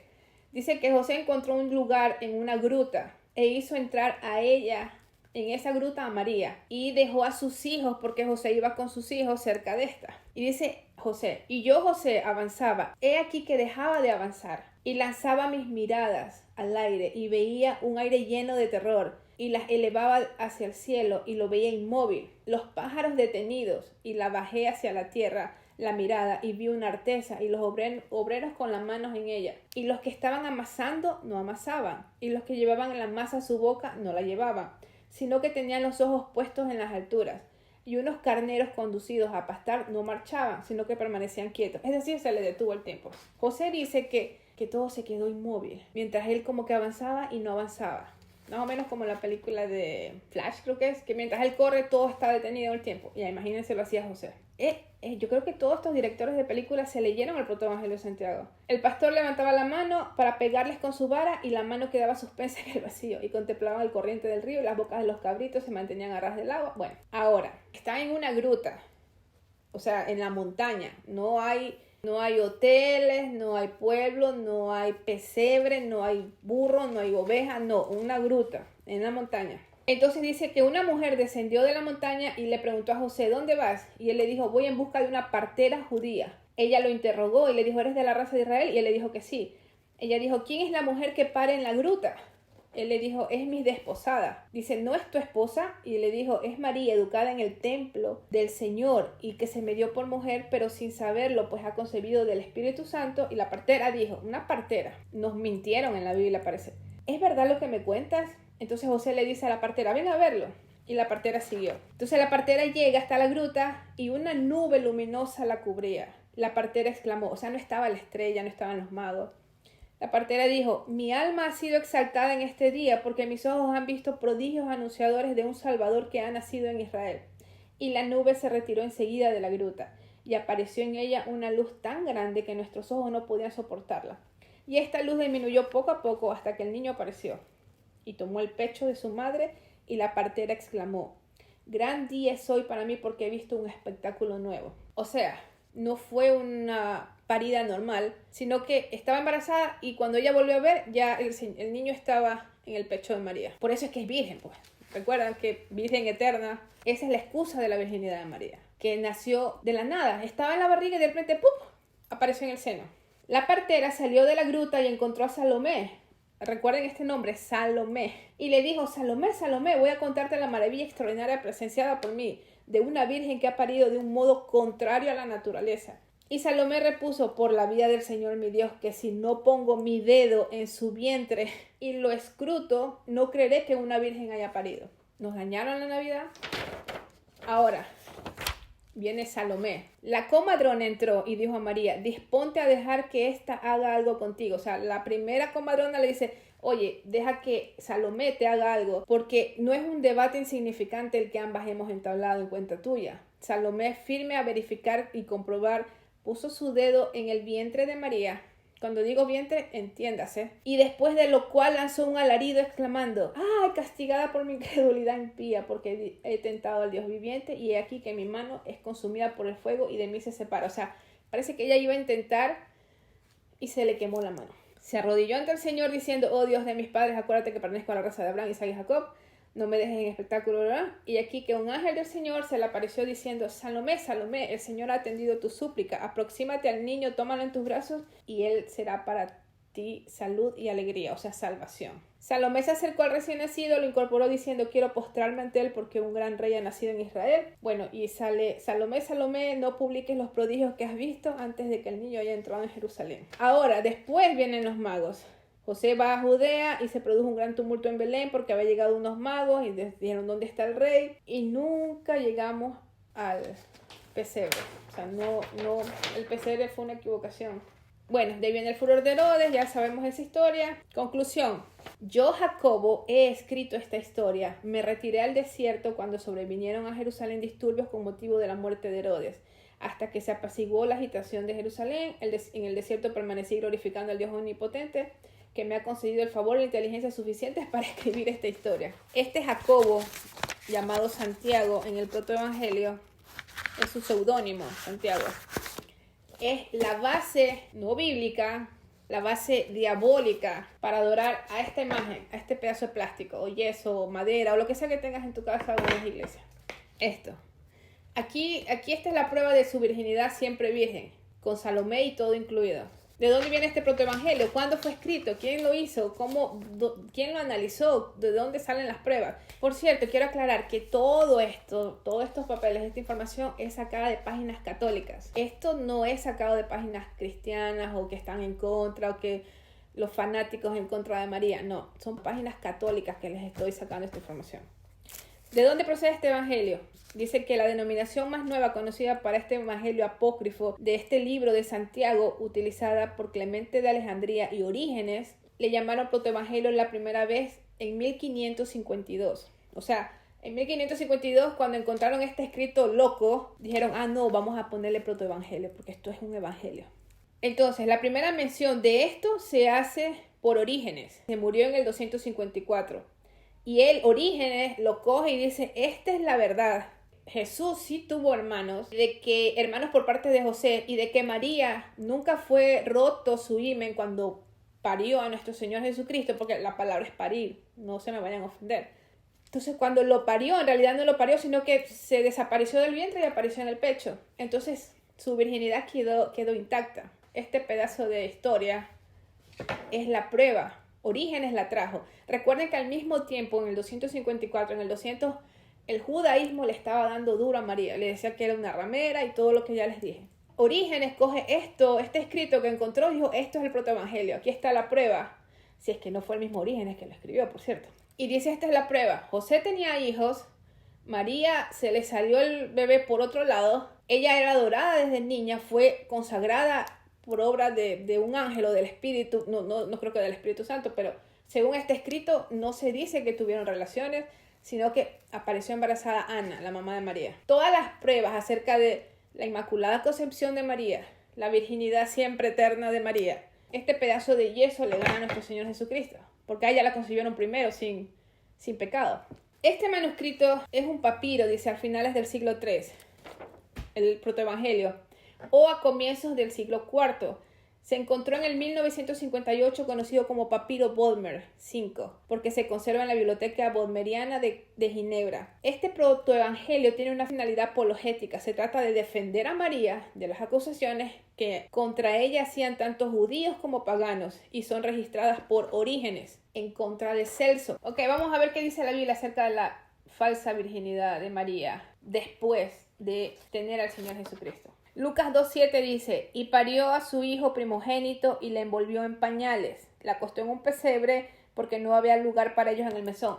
Dice que José encontró un lugar en una gruta e hizo entrar a ella en esa gruta a María y dejó a sus hijos porque José iba con sus hijos cerca de esta. Y dice José, y yo José avanzaba, he aquí que dejaba de avanzar y lanzaba mis miradas al aire y veía un aire lleno de terror y las elevaba hacia el cielo y lo veía inmóvil, los pájaros detenidos y la bajé hacia la tierra la mirada y vi una artesa y los obreros con las manos en ella. Y los que estaban amasando no amasaban y los que llevaban la masa a su boca no la llevaban, sino que tenían los ojos puestos en las alturas. Y unos carneros conducidos a pastar no marchaban, sino que permanecían quietos. Es decir, se le detuvo el tiempo. José dice que que todo se quedó inmóvil, mientras él como que avanzaba y no avanzaba. Más o menos como la película de Flash, creo que es, que mientras él corre todo está detenido el tiempo. Y imagínense lo hacía José. Yo creo que todos estos directores de películas se leyeron el protoevangelio de Santiago. El pastor levantaba la mano para pegarles con su vara y la mano quedaba suspensa en el vacío y contemplaban el corriente del río y las bocas de los cabritos se mantenían a ras del agua. Bueno, ahora, está en una gruta, o sea, en la montaña. No hay hoteles, no hay pueblos, no hay pesebre, no hay burro, no hay oveja, no, una gruta en la montaña. Entonces dice que una mujer descendió de la montaña y le preguntó a José, ¿dónde vas? Y él le dijo, voy en busca de una partera judía. Ella lo interrogó y le dijo, ¿eres de la raza de Israel? Y él le dijo que sí. Ella dijo, ¿quién es la mujer que para en la gruta? Él le dijo, es mi desposada. Dice, ¿no es tu esposa? Y le dijo, es María, educada en el templo del Señor y que se me dio por mujer, pero sin saberlo, pues ha concebido del Espíritu Santo. Y la partera dijo, una partera. Nos mintieron en la Biblia, parece. ¿Es verdad lo que me cuentas? Entonces José le dice a la partera, ven a verlo. Y la partera siguió. Entonces la partera llega hasta la gruta y una nube luminosa la cubría. La partera exclamó, o sea, no estaba la estrella, no estaban los magos. La partera dijo, mi alma ha sido exaltada en este día porque mis ojos han visto prodigios anunciadores de un Salvador que ha nacido en Israel. Y la nube se retiró enseguida de la gruta y apareció en ella una luz tan grande que nuestros ojos no podían soportarla. Y esta luz disminuyó poco a poco hasta que el niño apareció. Y tomó el pecho de su madre y la partera exclamó, gran día es hoy para mí porque he visto un espectáculo nuevo. O sea, no fue una parida normal, sino que estaba embarazada y cuando ella volvió a ver, ya el niño estaba en el pecho de María. Por eso es que es virgen, pues. Recuerdan que virgen eterna, esa es la excusa de la virginidad de María, que nació de la nada, estaba en la barriga y de repente, ¡pum!, apareció en el seno. La partera salió de la gruta y encontró a Salomé. Recuerden este nombre, Salomé. Y le dijo, Salomé, Salomé, voy a contarte la maravilla extraordinaria presenciada por mí, de una virgen que ha parido de un modo contrario a la naturaleza. Y Salomé repuso, por la vida del Señor mi Dios, que si no pongo mi dedo en su vientre y lo escruto, no creeré que una virgen haya parido. ¿Nos dañaron la Navidad? Ahora viene Salomé. La comadrona entró y dijo a María, disponte a dejar que ésta haga algo contigo. O sea, la primera comadrona le dice, oye, deja que Salomé te haga algo, porque no es un debate insignificante el que ambas hemos entablado en cuenta tuya. Salomé, firme a verificar y comprobar, puso su dedo en el vientre de María. Cuando digo vientre, entiéndase. Y después de lo cual lanzó un alarido exclamando, ¡ay, castigada por mi incredulidad impía, porque he tentado al Dios viviente y he aquí que mi mano es consumida por el fuego y de mí se separa! O sea, parece que ella iba a intentar y se le quemó la mano. Se arrodilló ante el Señor diciendo, oh Dios de mis padres, acuérdate que pertenezco a la raza de Abraham, Isaac y Jacob. No me dejes en espectáculo, ¿verdad? Y aquí que un ángel del Señor se le apareció diciendo, Salomé, Salomé, el Señor ha atendido tu súplica. Aproxímate al niño, tómalo en tus brazos y él será para ti salud y alegría, o sea, salvación. Salomé se acercó al recién nacido, lo incorporó diciendo, quiero postrarme ante él porque un gran rey ha nacido en Israel. Bueno, y sale, Salomé, Salomé, no publiques los prodigios que has visto antes de que el niño haya entrado en Jerusalén. Ahora, después vienen los magos. José va a Judea y se produjo un gran tumulto en Belén porque había llegado unos magos y dijeron ¿dónde está el rey? Y nunca llegamos al pesebre. O sea, no, el pesebre fue una equivocación. Bueno, de ahí viene el furor de Herodes, ya sabemos esa historia. Conclusión. Yo, Jacobo, he escrito esta historia. Me retiré al desierto cuando sobrevinieron a Jerusalén disturbios con motivo de la muerte de Herodes. Hasta que se apaciguó la agitación de Jerusalén, en el desierto permanecí glorificando al Dios omnipotente, que me ha concedido el favor y la inteligencia suficientes para escribir esta historia. Este Jacobo, llamado Santiago en el protoevangelio, es su seudónimo, Santiago. Es la base no bíblica, la base diabólica para adorar a esta imagen, a este pedazo de plástico, o yeso, o madera, o lo que sea que tengas en tu casa o en las iglesias. Esto. Aquí esta es la prueba de su virginidad siempre virgen, con Salomé y todo incluido. ¿De dónde viene este protoevangelio? ¿Cuándo fue escrito? ¿Quién lo hizo? ¿Quién lo analizó? ¿De dónde salen las pruebas? Por cierto, quiero aclarar que todo esto, todos estos papeles, esta información es sacada de páginas católicas. Esto no es sacado de páginas cristianas o que están en contra o que los fanáticos en contra de María. No, son páginas católicas que les estoy sacando esta información. ¿De dónde procede este evangelio? Dice que la denominación más nueva conocida para este evangelio apócrifo de este libro de Santiago, utilizada por Clemente de Alejandría y Orígenes, le llamaron protoevangelio la primera vez en 1552. O sea, en 1552, cuando encontraron este escrito loco, dijeron, no, vamos a ponerle protoevangelio, porque esto es un evangelio. Entonces, la primera mención de esto se hace por Orígenes, que murió en el 254. Y él, Orígenes, lo coge y dice, esta es la verdad. Jesús sí tuvo hermanos, hermanos por parte de José, y de que María nunca fue roto su himen cuando parió a nuestro Señor Jesucristo, porque la palabra es parir, no se me vayan a ofender. Entonces, cuando lo parió, en realidad no lo parió, sino que se desapareció del vientre y apareció en el pecho. Entonces, su virginidad quedó intacta. Este pedazo de historia es la prueba. Orígenes la trajo. Recuerden que al mismo tiempo, en el 254, en el 200, el judaísmo le estaba dando duro a María. Le decía que era una ramera y todo lo que ya les dije. Orígenes coge este escrito que encontró y dijo, esto es el protoevangelio. Aquí está la prueba. Si es que no fue el mismo Orígenes que lo escribió, por cierto. Y dice, esta es la prueba. José tenía hijos. María se le salió el bebé por otro lado. Ella era adorada desde niña. Fue consagrada por obra de un ángel o del Espíritu. No creo que del Espíritu Santo, pero según este escrito no se dice que tuvieron relaciones, sino que apareció embarazada Ana, la mamá de María. Todas las pruebas acerca de la Inmaculada Concepción de María, la virginidad siempre eterna de María, este pedazo de yeso le gana a nuestro Señor Jesucristo, porque a ella la concibieron primero sin pecado. Este manuscrito es un papiro, dice, a finales del siglo III, el protoevangelio, o a comienzos del siglo IV. Se encontró en el 1958 conocido como papiro Bodmer V, porque se conserva en la Biblioteca Bodmeriana de Ginebra. Este protoevangelio tiene una finalidad apologética. Se trata de defender a María de las acusaciones que contra ella hacían tanto judíos como paganos y son registradas por Orígenes en contra de Celso. Ok, vamos a ver qué dice la Biblia acerca de la falsa virginidad de María después de tener al Señor Jesucristo. Lucas 2.7 dice, y parió a su hijo primogénito y le envolvió en pañales. La acostó en un pesebre porque no había lugar para ellos en el mesón.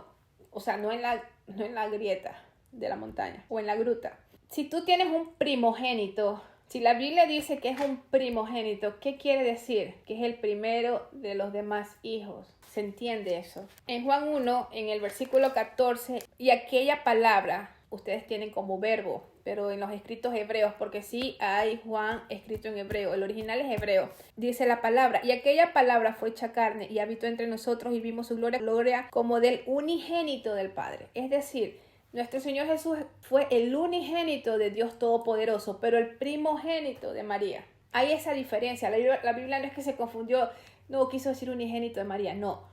O sea, no en la grieta de la montaña o en la gruta. Si tú tienes un primogénito, si la Biblia dice que es un primogénito, ¿qué quiere decir? Que es el primero de los demás hijos. ¿Se entiende eso? En Juan 1, en el versículo 14, y aquella palabra, ustedes tienen como verbo, pero en los escritos hebreos, porque sí hay Juan escrito en hebreo, el original es hebreo, dice la palabra, y aquella palabra fue hecha carne y habitó entre nosotros y vimos su gloria como del unigénito del Padre. Es decir, nuestro Señor Jesús fue el unigénito de Dios Todopoderoso, pero el primogénito de María. Hay esa diferencia. La Biblia no es que se confundió, no quiso decir unigénito de María, no.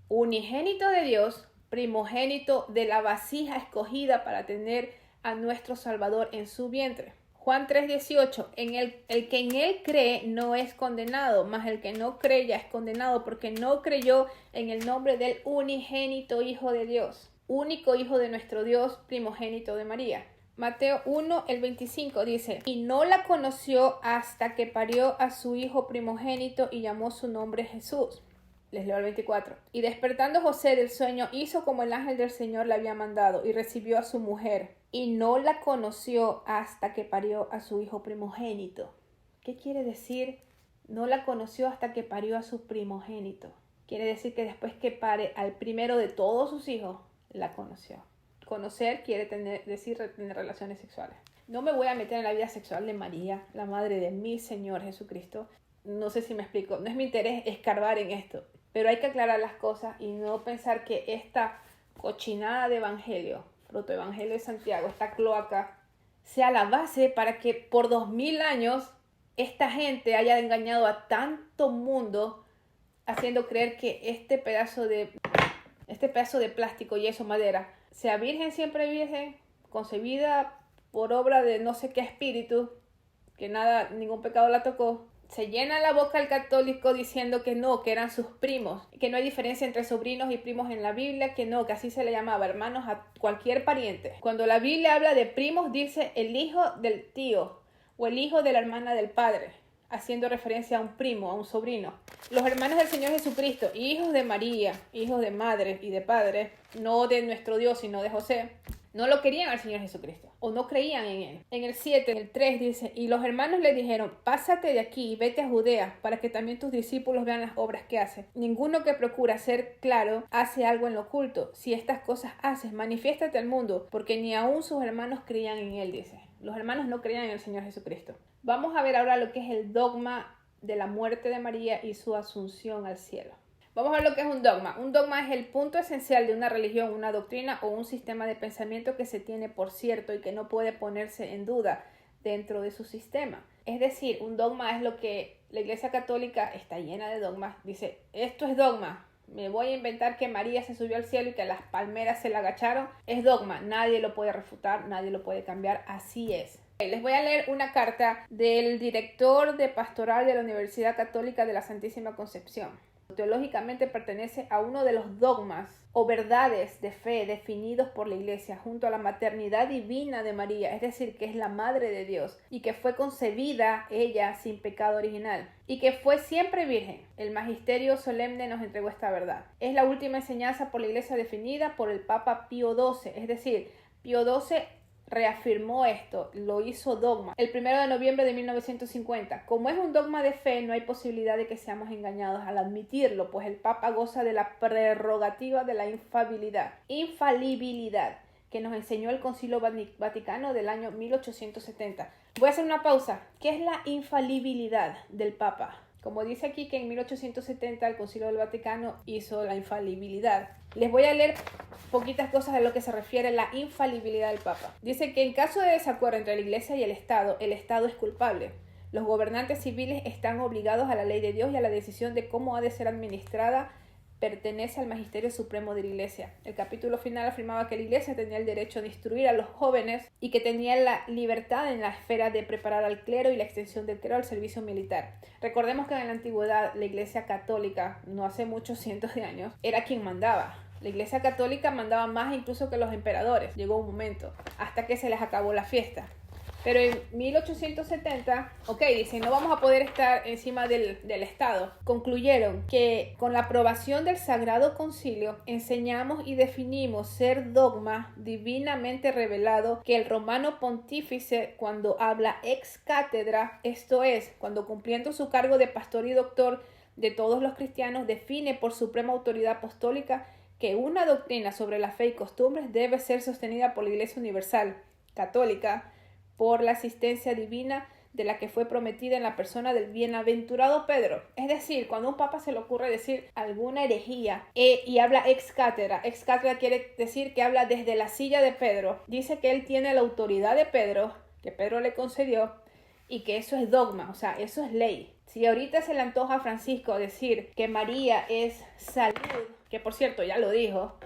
Unigénito de Dios, primogénito de la vasija escogida para tener a nuestro Salvador en su vientre. Juan 3:18, el que en él cree no es condenado, mas el que no cree ya es condenado porque no creyó en el nombre del unigénito Hijo de Dios, único Hijo de nuestro Dios, primogénito de María. Mateo 1:25 dice, y no la conoció hasta que parió a su hijo primogénito y llamó su nombre Jesús. Les leo el 24. Y despertando José del sueño, hizo como el ángel del Señor le había mandado y recibió a su mujer. Y no la conoció hasta que parió a su hijo primogénito. ¿Qué quiere decir? No la conoció hasta que parió a su primogénito. Quiere decir que después que pare al primero de todos sus hijos, la conoció. Conocer quiere decir tener relaciones sexuales. No me voy a meter en la vida sexual de María, la madre de mi Señor Jesucristo. No sé si me explico. No es mi interés escarbar en esto. Pero hay que aclarar las cosas y no pensar que esta cochinada de evangelio, protoevangelio de Santiago, esta cloaca, sea la base para que por 2000 años esta gente haya engañado a tanto mundo haciendo creer que este pedazo de plástico, yeso, madera, sea virgen, siempre virgen, concebida por obra de no sé qué espíritu, que ningún pecado la tocó. Se llena la boca el católico diciendo que no, que eran sus primos, que no hay diferencia entre sobrinos y primos en la Biblia, que no, que así se le llamaba, hermanos a cualquier pariente. Cuando la Biblia habla de primos, dice el hijo del tío o el hijo de la hermana del padre. haciendo referencia a un primo, a un sobrino. Los hermanos del Señor Jesucristo, hijos de María, hijos de madre y de padre, no de nuestro Dios, sino de José, no lo querían al Señor Jesucristo, o no creían en Él. En el 7, en el 3 dice, y los hermanos le dijeron, pásate de aquí y vete a Judea, para que también tus discípulos vean las obras que haces. Ninguno que procura ser claro hace algo en lo oculto. Si estas cosas haces, manifiéstate al mundo, porque ni aún sus hermanos creían en Él, dice. Los hermanos no creían en el Señor Jesucristo. Vamos a ver ahora lo que es el dogma de la muerte de María y su asunción al cielo. Vamos a ver lo que es un dogma. Un dogma es el punto esencial de una religión, una doctrina o un sistema de pensamiento que se tiene por cierto y que no puede ponerse en duda dentro de su sistema. Es decir, un dogma es lo que la Iglesia Católica está llena de dogmas. Dice, esto es dogma. Me voy a inventar que María se subió al cielo y que las palmeras se la agacharon. Es dogma. Nadie lo puede refutar, nadie lo puede cambiar. Así es. Les voy a leer una carta del director de pastoral de la Universidad Católica de la Santísima Concepción. Teológicamente pertenece a uno de los dogmas o verdades de fe definidos por la Iglesia junto a la maternidad divina de María, es decir, que es la Madre de Dios y que fue concebida ella sin pecado original y que fue siempre virgen. El magisterio solemne nos entregó esta verdad. Es la última enseñanza por la Iglesia definida por el Papa Pío XII, es decir, Pío XII reafirmó esto, lo hizo dogma el 1 de noviembre de 1950. Como es un dogma de fe, no hay posibilidad de que seamos engañados al admitirlo, pues el Papa goza de la prerrogativa de la infalibilidad que nos enseñó el Concilio Vaticano del año 1870. Voy a hacer una pausa. ¿Qué es la infalibilidad del Papa? Como dice aquí que en 1870 el Concilio del Vaticano hizo la infalibilidad. Les voy a leer poquitas cosas a lo que se refiere la infalibilidad del Papa. Dice que en caso de desacuerdo entre la Iglesia y el Estado es culpable. Los gobernantes civiles están obligados a la ley de Dios y a la decisión de cómo ha de ser administrada pertenece al magisterio supremo de la Iglesia. El capítulo final afirmaba que la Iglesia tenía el derecho de instruir a los jóvenes y que tenía la libertad en la esfera de preparar al clero y la extensión del clero al servicio militar. Recordemos que en la antigüedad la Iglesia Católica, no hace muchos cientos de años, era quien mandaba. La Iglesia Católica mandaba más incluso que los emperadores. Llegó un momento, hasta que se les acabó la fiesta. Pero en 1870, dicen, no vamos a poder estar encima del Estado. Concluyeron que con la aprobación del Sagrado Concilio enseñamos y definimos ser dogma divinamente revelado que el romano pontífice cuando habla ex cátedra, esto es, cuando cumpliendo su cargo de pastor y doctor de todos los cristianos, define por suprema autoridad apostólica que una doctrina sobre la fe y costumbres debe ser sostenida por la Iglesia Universal Católica por la asistencia divina de la que fue prometida en la persona del bienaventurado Pedro. Es decir, cuando a un papa se le ocurre decir alguna herejía y habla ex cátedra quiere decir que habla desde la silla de Pedro, dice que él tiene la autoridad de Pedro, que Pedro le concedió, y que eso es dogma, o sea, eso es ley. Si ahorita se le antoja a Francisco decir que María es salud, que por cierto ya lo dijo,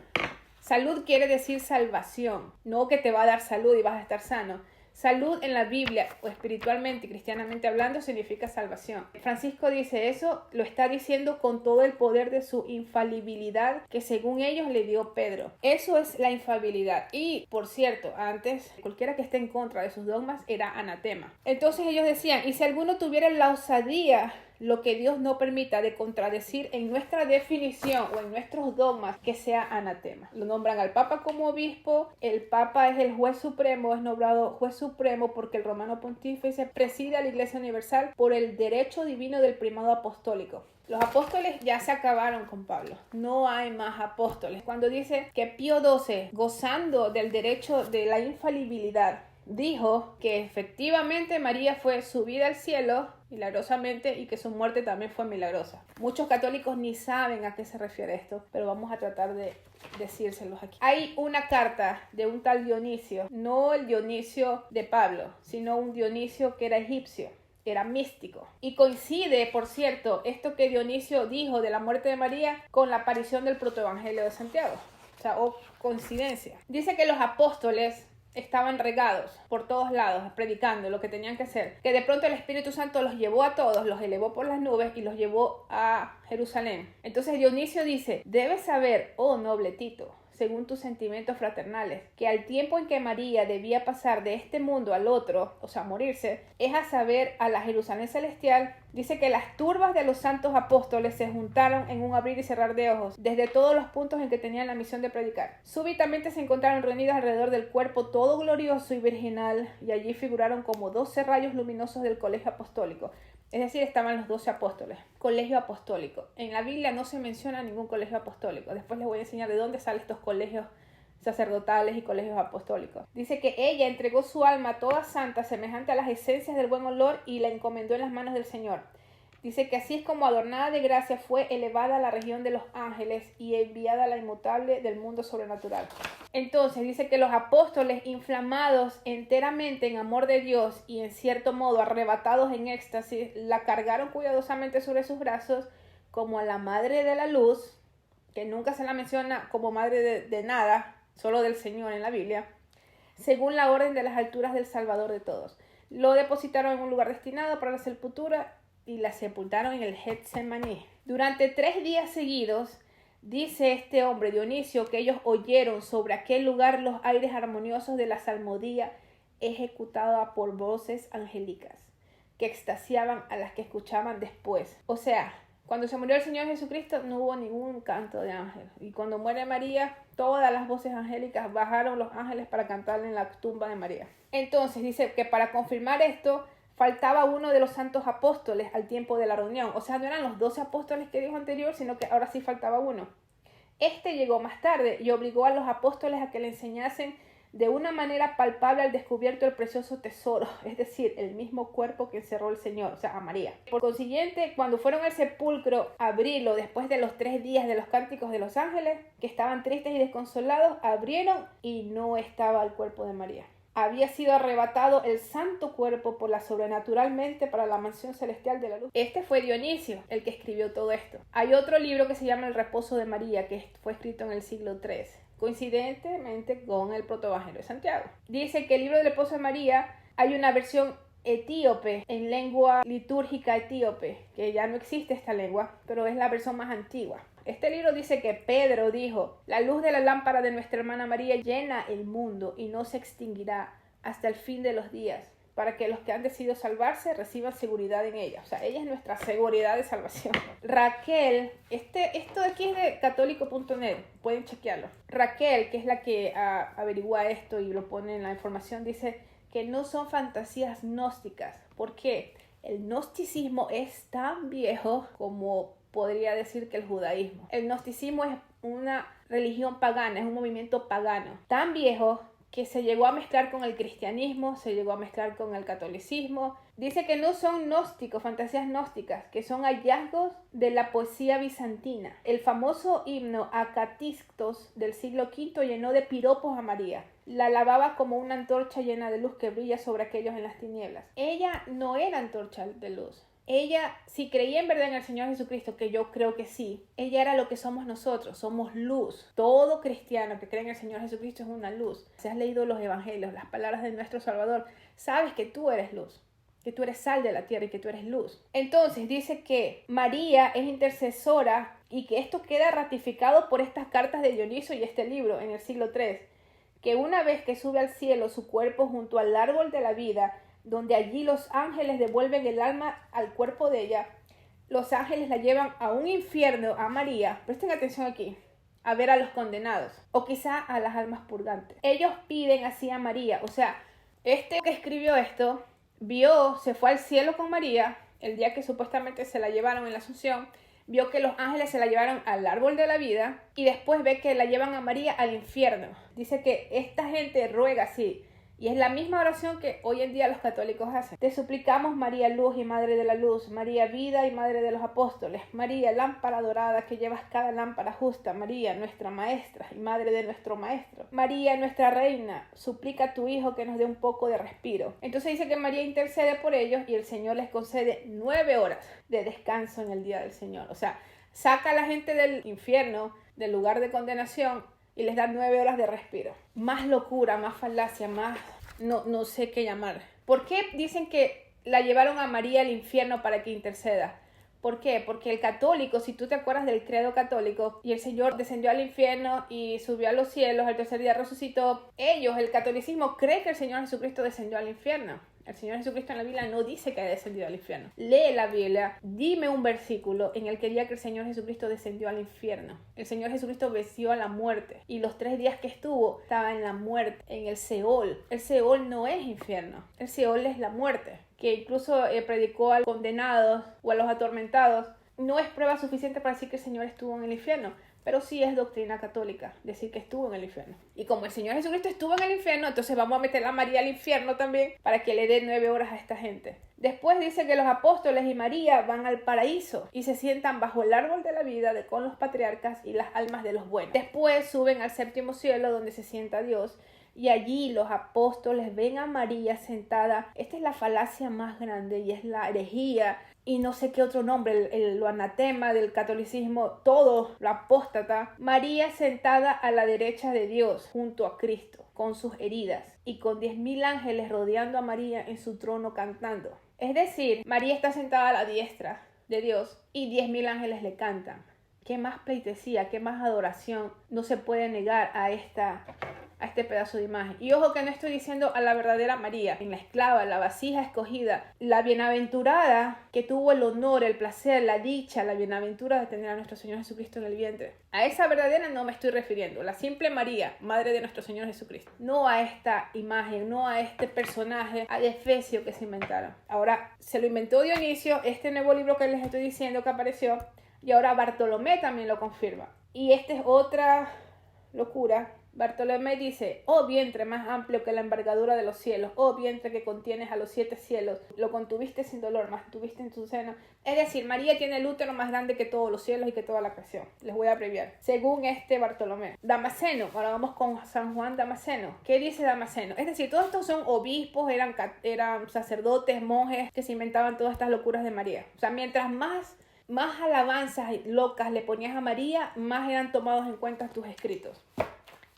salud quiere decir salvación, no que te va a dar salud y vas a estar sano. Salud en la Biblia, o espiritualmente y cristianamente hablando, significa salvación. Francisco dice eso, lo está diciendo con todo el poder de su infalibilidad que según ellos le dio Pedro. Eso es la infalibilidad. Y, por cierto, antes, cualquiera que esté en contra de sus dogmas era anatema. Entonces ellos decían, y si alguno tuviera la osadía, lo que Dios no permita, de contradecir en nuestra definición o en nuestros dogmas, que sea anatema. Lo nombran al Papa como obispo, el Papa es el juez supremo, es nombrado juez supremo porque el romano pontífice preside a la Iglesia Universal por el derecho divino del primado apostólico. Los apóstoles ya se acabaron con Pablo, no hay más apóstoles. Cuando dice que Pío XII, gozando del derecho de la infalibilidad, dijo que efectivamente María fue subida al cielo milagrosamente y que su muerte también fue milagrosa. Muchos católicos ni saben a qué se refiere esto, pero vamos a tratar de decírselos aquí. Hay una carta de un tal Dionisio, no el Dionisio de Pablo, sino un Dionisio que era egipcio, era místico. Y coincide, por cierto, esto que Dionisio dijo de la muerte de María con la aparición del protoevangelio de Santiago. O coincidencia. Dice que los apóstoles estaban regados por todos lados, predicando lo que tenían que hacer, que de pronto el Espíritu Santo los llevó a todos, los elevó por las nubes y los llevó a Jerusalén. Entonces Dionisio dice, debes saber, oh noble Tito, según tus sentimientos fraternales, que al tiempo en que María debía pasar de este mundo al otro, o sea, morirse, es a saber, a la Jerusalén celestial. Dice que las turbas de los santos apóstoles se juntaron en un abrir y cerrar de ojos, desde todos los puntos en que tenían la misión de predicar. Súbitamente se encontraron reunidos alrededor del cuerpo todo glorioso y virginal, y allí figuraron como 12 rayos luminosos del colegio apostólico. Es decir, estaban los 12 apóstoles. Colegio apostólico. En la Biblia no se menciona ningún colegio apostólico. Después les voy a enseñar de dónde salen estos colegios sacerdotales y colegios apostólicos. Dice que ella entregó su alma toda santa, semejante a las esencias del buen olor, y la encomendó en las manos del Señor. Dice que así es como adornada de gracia fue elevada a la región de los ángeles y enviada a la inmutable del mundo sobrenatural. Entonces dice que los apóstoles, inflamados enteramente en amor de Dios y en cierto modo arrebatados en éxtasis, la cargaron cuidadosamente sobre sus brazos como a la madre de la luz, que nunca se la menciona como madre de nada, solo del Señor en la Biblia, según la orden de las alturas del Salvador de todos. Lo depositaron en un lugar destinado para la sepultura y la sepultaron en el Getsemaní. Durante 3 días seguidos, dice este hombre Dionisio, que ellos oyeron sobre aquel lugar los aires armoniosos de la salmodia ejecutada por voces angélicas que extasiaban a las que escuchaban después. O sea, cuando se murió el Señor Jesucristo no hubo ningún canto de ángel. Y cuando muere María, todas las voces angélicas bajaron los ángeles para cantarle en la tumba de María. Entonces dice que para confirmar esto, faltaba uno de los santos apóstoles al tiempo de la reunión. O sea, no eran los 12 apóstoles que dijo anterior, sino que ahora sí faltaba uno. Este llegó más tarde y obligó a los apóstoles a que le enseñasen de una manera palpable al descubierto el precioso tesoro, es decir, el mismo cuerpo que encerró el Señor, o sea, a María. Por consiguiente, cuando fueron al sepulcro a abrirlo después de los 3 días de los cánticos de los ángeles, que estaban tristes y desconsolados, abrieron y no estaba el cuerpo de María. Había sido arrebatado el santo cuerpo por la sobrenaturalmente para la mansión celestial de la luz. Este fue Dionisio, el que escribió todo esto. Hay otro libro que se llama El reposo de María, que fue escrito en el siglo III, coincidentemente con el protoevangelio de Santiago. Dice que el libro del reposo de María hay una versión etíope, en lengua litúrgica etíope, que ya no existe esta lengua, pero es la versión más antigua. Este libro dice que Pedro dijo: la luz de la lámpara de nuestra hermana María llena el mundo y no se extinguirá hasta el fin de los días, para que los que han decidido salvarse reciban seguridad en ella. O sea, ella es nuestra seguridad de salvación. Raquel, esto de aquí es de católico.net, pueden chequearlo. Raquel, que es la que averigua esto y lo pone en la información, dice que no son fantasías gnósticas. ¿Por qué? El gnosticismo es tan viejo como podría decir que el judaísmo. El gnosticismo es una religión pagana, es un movimiento pagano, tan viejo que se llegó a mezclar con el cristianismo, se llegó a mezclar con el catolicismo. Dice que no son gnósticos, fantasías gnósticas, que son hallazgos de la poesía bizantina. El famoso himno Acatistos del siglo V llenó de piropos a María. La alababa como una antorcha llena de luz que brilla sobre aquellos en las tinieblas. Ella no era antorcha de luz. Ella, si creía en verdad en el Señor Jesucristo, que yo creo que sí, ella era lo que somos nosotros, somos luz. Todo cristiano que cree en el Señor Jesucristo es una luz. Si has leído los evangelios, las palabras de nuestro Salvador, sabes que tú eres luz, que tú eres sal de la tierra y que tú eres luz. Entonces dice que María es intercesora y que esto queda ratificado por estas cartas de Dionisio y este libro en el siglo III, que una vez que sube al cielo su cuerpo junto al árbol de la vida, donde allí los ángeles devuelven el alma al cuerpo de ella, los ángeles la llevan a un infierno, a María, presten atención aquí, a ver a los condenados, o quizá a las almas purgantes. Ellos piden así a María, o sea, este que escribió esto, se fue al cielo con María, el día que supuestamente se la llevaron en la Asunción, vio que los ángeles se la llevaron al árbol de la vida, y después ve que la llevan a María al infierno. Dice que esta gente ruega así, y es la misma oración que hoy en día los católicos hacen. Te suplicamos, María Luz y Madre de la Luz, María Vida y Madre de los Apóstoles, María Lámpara Dorada que llevas cada lámpara justa, María nuestra Maestra y Madre de nuestro Maestro, María nuestra Reina, suplica a tu Hijo que nos dé un poco de respiro. Entonces dice que María intercede por ellos y el Señor les concede 9 horas de descanso en el día del Señor. O sea, saca a la gente del infierno, del lugar de condenación, y les da 9 horas de respiro. Más locura, más falacia, más no sé qué llamar. ¿Por qué dicen que la llevaron a María al infierno para que interceda? ¿Por qué? Porque el católico, si tú te acuerdas del credo católico, y el Señor descendió al infierno y subió a los cielos, al tercer día resucitó, ellos, el catolicismo, cree que el Señor Jesucristo descendió al infierno. El Señor Jesucristo en la Biblia no dice que haya descendido al infierno. Lee la Biblia, dime un versículo en el que diga que el Señor Jesucristo descendió al infierno. El Señor Jesucristo venció a la muerte y los 3 días que estuvo estaba en la muerte, en el Seol. El Seol no es infierno, el Seol es la muerte, que incluso predicó a los condenados o a los atormentados. No es prueba suficiente para decir que el Señor estuvo en el infierno, pero sí es doctrina católica decir que estuvo en el infierno. Y como el Señor Jesucristo estuvo en el infierno, entonces vamos a meter a María al infierno también para que le dé 9 horas a esta gente. Después dice que los apóstoles y María van al paraíso y se sientan bajo el árbol de la vida con los patriarcas y las almas de los buenos. Después suben al 7º cielo donde se sienta Dios. Y allí los apóstoles ven a María sentada. Esta es la falacia más grande y es la herejía y no sé qué otro nombre, lo anatema del catolicismo, todo lo apóstata. María sentada a la derecha de Dios junto a Cristo con sus heridas y con 10.000 ángeles rodeando a María en su trono cantando. Es decir, María está sentada a la diestra de Dios y 10.000 ángeles le cantan. ¿Qué más pleitesía, qué más adoración no se puede negar a este pedazo de imagen? Y ojo que no estoy diciendo a la verdadera María, en la esclava, la vasija escogida, la bienaventurada que tuvo el honor, el placer, la dicha, la bienaventura de tener a nuestro Señor Jesucristo en el vientre. A esa verdadera no me estoy refiriendo, la simple María, madre de nuestro Señor Jesucristo. No a esta imagen, no a este personaje, a Efesio que se inventaron. Ahora, se lo inventó Dionisio, este nuevo libro que les estoy diciendo que apareció, y ahora Bartolomé también lo confirma. Y esta es otra locura. Bartolomé dice: oh vientre más amplio que la envergadura de los cielos, oh vientre que contienes a los 7 cielos, lo contuviste sin dolor, mantuviste en tu seno. Es decir, María tiene el útero más grande que todos los cielos y que toda la creación. Les voy a abreviar. Según este Bartolomé. Damasceno, ahora vamos con San Juan Damasceno. ¿Qué dice Damasceno? Es decir, todos estos son obispos, eran sacerdotes, monjes que se inventaban todas estas locuras de María. O sea, mientras más alabanzas locas le ponías a María, más eran tomados en cuenta tus escritos.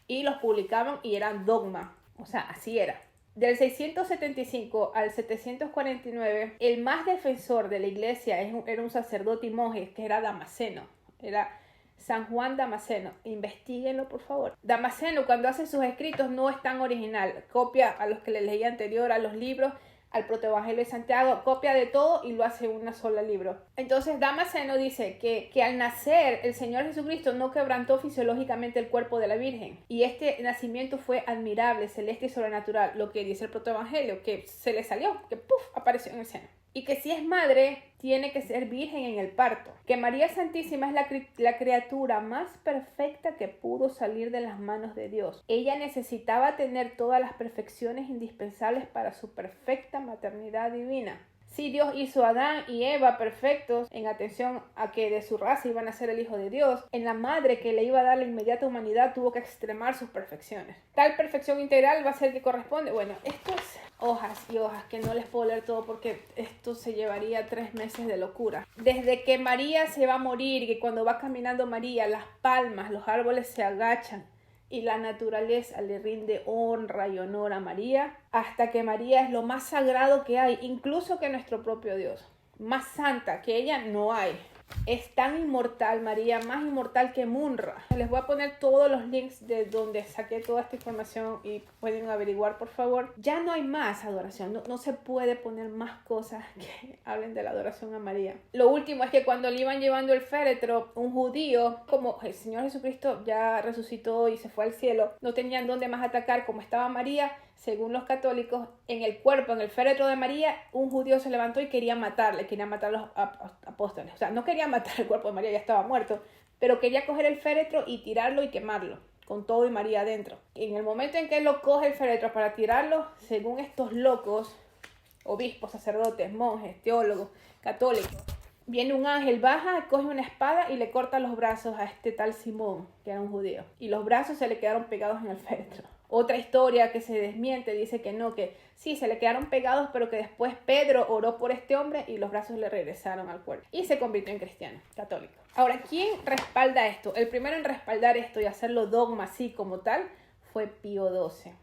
Y los publicaban y eran dogma. O sea, así era. Del 675 al 749, el más defensor de la iglesia era un sacerdote y monje que era Damasceno. Era San Juan Damasceno. Investíguenlo, por favor. Damasceno, cuando hace sus escritos, no es tan original. Copia a los que le leí anterior, a los libros, al protoevangelio de Santiago, copia de todo y lo hace en un solo libro. Entonces Damasceno dice que al nacer el Señor Jesucristo no quebrantó fisiológicamente el cuerpo de la Virgen, y este nacimiento fue admirable, celeste y sobrenatural, lo que dice el protoevangelio, que se le salió, que ¡puf!, apareció en el seno. Y que si es madre, tiene que ser virgen en el parto. Que María Santísima es la criatura más perfecta que pudo salir de las manos de Dios. Ella necesitaba tener todas las perfecciones indispensables para su perfecta maternidad divina. Si Dios hizo a Adán y Eva perfectos en atención a que de su raza iban a ser el Hijo de Dios, en la madre que le iba a dar la inmediata humanidad tuvo que extremar sus perfecciones. Tal perfección integral va a ser que corresponde. Bueno, esto es hojas y hojas que no les puedo leer todo porque esto se llevaría 3 meses de locura. Desde que María se va a morir y que cuando va caminando María, las palmas, los árboles se agachan y la naturaleza le rinde honra y honor a María, hasta que María es lo más sagrado que hay, incluso que nuestro propio Dios. Más santa que ella no hay. Es tan inmortal María, más inmortal que Munra. Les voy a poner todos los links de donde saqué toda esta información y pueden averiguar, por favor. Ya no hay más adoración, no se puede poner más cosas que hablen de la adoración a María. Lo último es que cuando le iban llevando el féretro, un judío, como el Señor Jesucristo ya resucitó y se fue al cielo, no tenían dónde más atacar como estaba María. Según los católicos, en el cuerpo, en el féretro de María, un judío se levantó y quería matarle, quería matar a los apóstoles. O sea, no quería matar el cuerpo de María, ya estaba muerto, pero quería coger el féretro y tirarlo y quemarlo, con todo y María adentro. Y en el momento en que él lo coge el féretro para tirarlo, según estos locos, obispos, sacerdotes, monjes, teólogos, católicos, viene un ángel, baja, coge una espada y le corta los brazos a este tal Simón, que era un judío. Y los brazos se le quedaron pegados en el féretro. Otra historia que se desmiente dice que no, que sí, se le quedaron pegados, pero que después Pedro oró por este hombre y los brazos le regresaron al cuerpo. Y se convirtió en cristiano, católico. Ahora, ¿quién respalda esto? El primero en respaldar esto y hacerlo dogma así como tal fue Pío XII.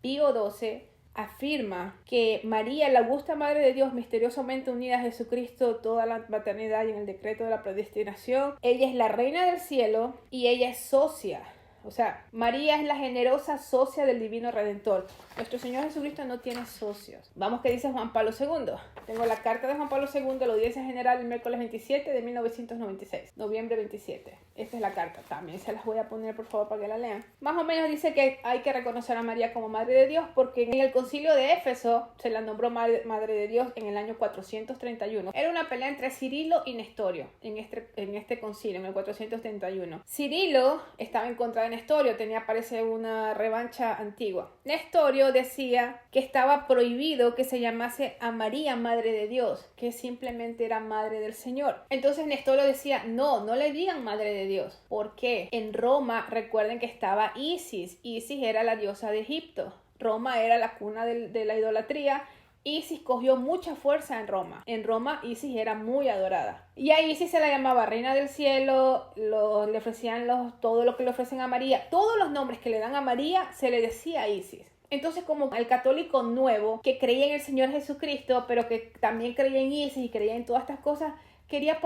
Pío XII afirma que María, la augusta Madre de Dios, misteriosamente unida a Jesucristo, toda la maternidad y en el decreto de la predestinación, ella es la reina del cielo y ella es socia. O sea, María es la generosa socia del Divino Redentor. Nuestro Señor Jesucristo no tiene socios. Vamos, que dice Juan Pablo II. Tengo la carta de Juan Pablo II de la Audiencia General el miércoles 27 de 1996, noviembre 27. Esta es la carta. También se las voy a poner, por favor, para que la lean. Más o menos dice que hay que reconocer a María como Madre de Dios porque en el concilio de Éfeso se la nombró Madre de Dios en el año 431. Era una pelea entre Cirilo y Nestorio en este concilio, en el 431. Cirilo estaba en contra de Nestorio, parece una revancha antigua. Nestorio decía que estaba prohibido que se llamase a María Madre de Dios, que simplemente era Madre del Señor. Entonces Nestorio decía, no le digan Madre de Dios. ¿Por qué? En Roma, recuerden que estaba Isis. Isis era la diosa de Egipto. Roma era la cuna de la idolatría. Isis cogió mucha fuerza en Roma. En Roma Isis era muy adorada. Y a Isis se la llamaba Reina del Cielo, le ofrecían todo lo que le ofrecen a María. Todos los nombres que le dan a María se le decía a Isis. Entonces, como el católico nuevo que creía en el Señor Jesucristo, pero que también creía en Isis y creía en todas estas cosas, quería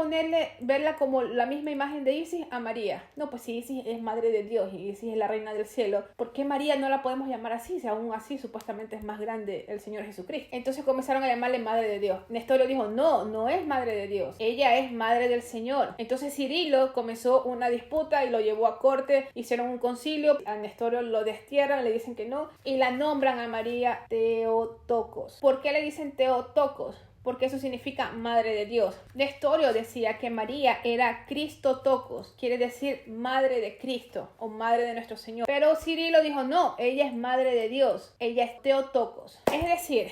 verla como la misma imagen de Isis a María. No, pues si Isis es Madre de Dios y Isis es la Reina del Cielo, ¿por qué María no la podemos llamar así? Si aún así supuestamente es más grande el Señor Jesucristo. Entonces comenzaron a llamarle Madre de Dios. Nestorio dijo, no es Madre de Dios. Ella es Madre del Señor. Entonces Cirilo comenzó una disputa y lo llevó a corte. Hicieron un concilio. A Nestorio lo destierran, le dicen que no. Y la nombran a María Theotokos. ¿Por qué le dicen Theotokos? Porque eso significa Madre de Dios. Nestorio decía que María era Christotokos, quiere decir Madre de Cristo o Madre de nuestro Señor. Pero Cirilo dijo, no, ella es Madre de Dios, ella es Theotokos. Es decir,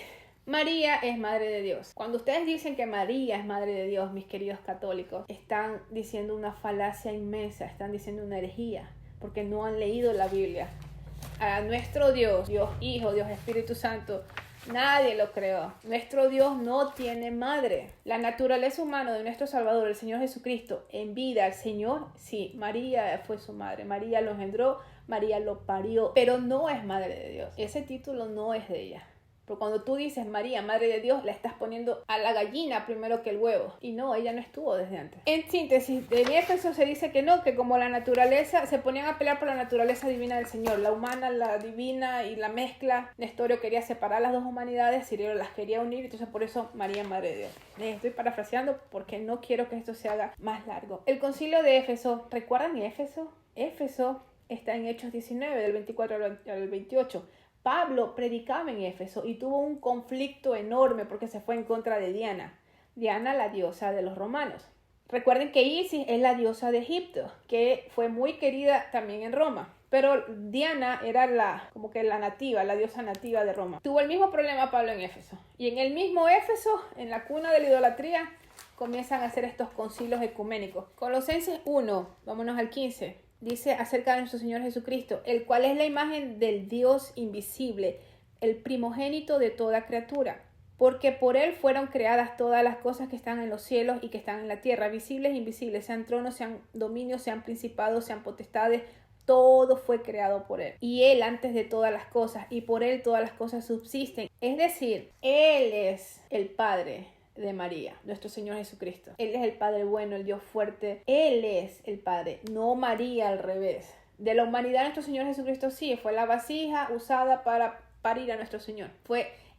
María es Madre de Dios. Cuando ustedes dicen que María es Madre de Dios, mis queridos católicos, están diciendo una falacia inmensa, están diciendo una herejía, porque no han leído la Biblia. A nuestro Dios, Dios Hijo, Dios Espíritu Santo, nadie lo creó. Nuestro Dios no tiene madre. La naturaleza humana de nuestro Salvador, el Señor Jesucristo, en vida al Señor, sí, María fue su madre. María lo engendró, María lo parió, pero no es Madre de Dios. Ese título no es de ella. Pero cuando tú dices María, Madre de Dios, la estás poniendo a la gallina primero que el huevo. Y no, ella no estuvo desde antes. En síntesis, en Éfeso se dice que no, que como la naturaleza, se ponían a pelear por la naturaleza divina del Señor. La humana, la divina y la mezcla. Nestorio quería separar las dos humanidades, Cirilo las quería unir, entonces por eso María, Madre de Dios. Estoy parafraseando porque no quiero que esto se haga más largo. El concilio de Éfeso, ¿recuerdan Éfeso? Éfeso está en Hechos 19, del 24 al 28. Pablo predicaba en Éfeso y tuvo un conflicto enorme porque se fue en contra de Diana. Diana, la diosa de los romanos. Recuerden que Isis es la diosa de Egipto, que fue muy querida también en Roma. Pero Diana era como que la nativa, la diosa nativa de Roma. Tuvo el mismo problema Pablo en Éfeso. Y en el mismo Éfeso, en la cuna de la idolatría, comienzan a hacer estos concilios ecuménicos. Colosenses 1, vámonos al 15. Dice acerca de nuestro Señor Jesucristo, el cual es la imagen del Dios invisible, el primogénito de toda criatura, porque por él fueron creadas todas las cosas que están en los cielos y que están en la tierra, visibles e invisibles, sean tronos, sean dominios, sean principados, sean potestades, todo fue creado por él. Y él antes de todas las cosas, y por él todas las cosas subsisten. Es decir, él es el Padre de María, nuestro Señor Jesucristo. Él es el Padre bueno, el Dios fuerte. Él es el Padre, no María al revés. De la humanidad, nuestro Señor Jesucristo sí, fue la vasija usada para parir a nuestro Señor.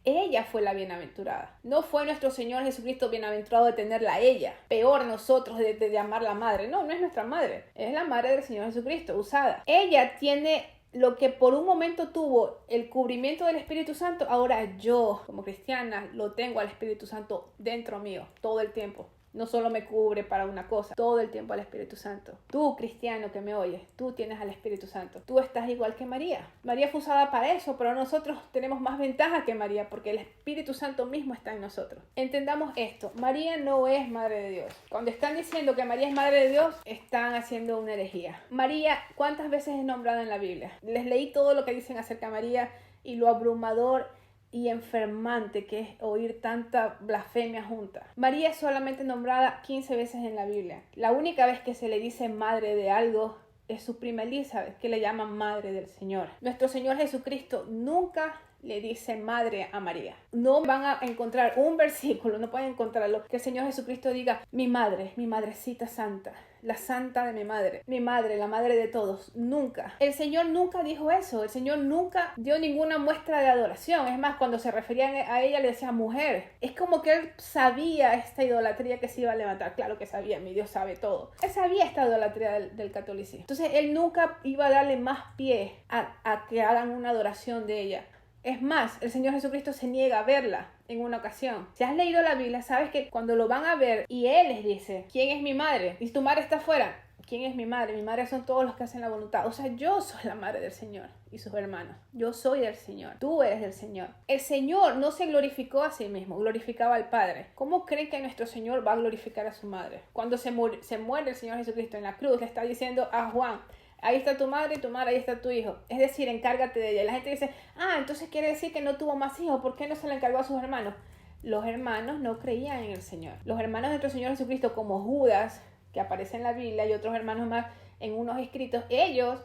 Ella fue la bienaventurada. No fue nuestro Señor Jesucristo bienaventurado de tenerla a ella. Peor nosotros de llamarla madre. No es nuestra madre. Es la madre del Señor Jesucristo, usada. Ella tiene lo que por un momento tuvo el cubrimiento del Espíritu Santo, ahora yo, como cristiana, lo tengo al Espíritu Santo dentro mío, todo el tiempo. No solo me cubre para una cosa, todo el tiempo al Espíritu Santo. Tú, cristiano que me oyes, tú tienes al Espíritu Santo. Tú estás igual que María. María fue usada para eso, pero nosotros tenemos más ventaja que María porque el Espíritu Santo mismo está en nosotros. Entendamos esto. María no es Madre de Dios. Cuando están diciendo que María es Madre de Dios, están haciendo una herejía. María, ¿cuántas veces es nombrada en la Biblia? Les leí todo lo que dicen acerca de María y lo abrumador y enfermante que es oír tanta blasfemia junta. María es solamente nombrada 15 veces en la Biblia. La única vez que se le dice madre de algo es su prima Elizabeth, que le llaman Madre del Señor. Nuestro Señor Jesucristo nunca le dice madre a María. No van a encontrar un versículo, no pueden encontrarlo, que el Señor Jesucristo diga mi madre, mi madrecita santa, la santa de mi madre, la madre de todos. Nunca. El Señor nunca dijo eso. El Señor nunca dio ninguna muestra de adoración. Es más, cuando se referían a ella le decía mujer. Es como que él sabía esta idolatría que se iba a levantar. Claro que sabía, mi Dios sabe todo. Él sabía esta idolatría del catolicismo. Entonces él nunca iba a darle más pie a que hagan una adoración de ella. Es más, el Señor Jesucristo se niega a verla en una ocasión. Si has leído la Biblia, sabes que cuando lo van a ver y Él les dice, ¿quién es mi madre? Y tu madre está afuera. ¿Quién es mi madre? Mi madre son todos los que hacen la voluntad. O sea, yo soy la madre del Señor y sus hermanos. Yo soy del Señor. Tú eres del Señor. El Señor no se glorificó a sí mismo, glorificaba al Padre. ¿Cómo creen que nuestro Señor va a glorificar a su madre? Cuando se muere el Señor Jesucristo en la cruz, le está diciendo a Juan, ahí está tu madre, ahí está tu hijo. Es decir, encárgate de ella. Y la gente dice, entonces quiere decir que no tuvo más hijos. ¿Por qué no se le encargó a sus hermanos? Los hermanos no creían en el Señor. Los hermanos de nuestro Señor Jesucristo, como Judas, que aparece en la Biblia, y otros hermanos más en unos escritos, ellos,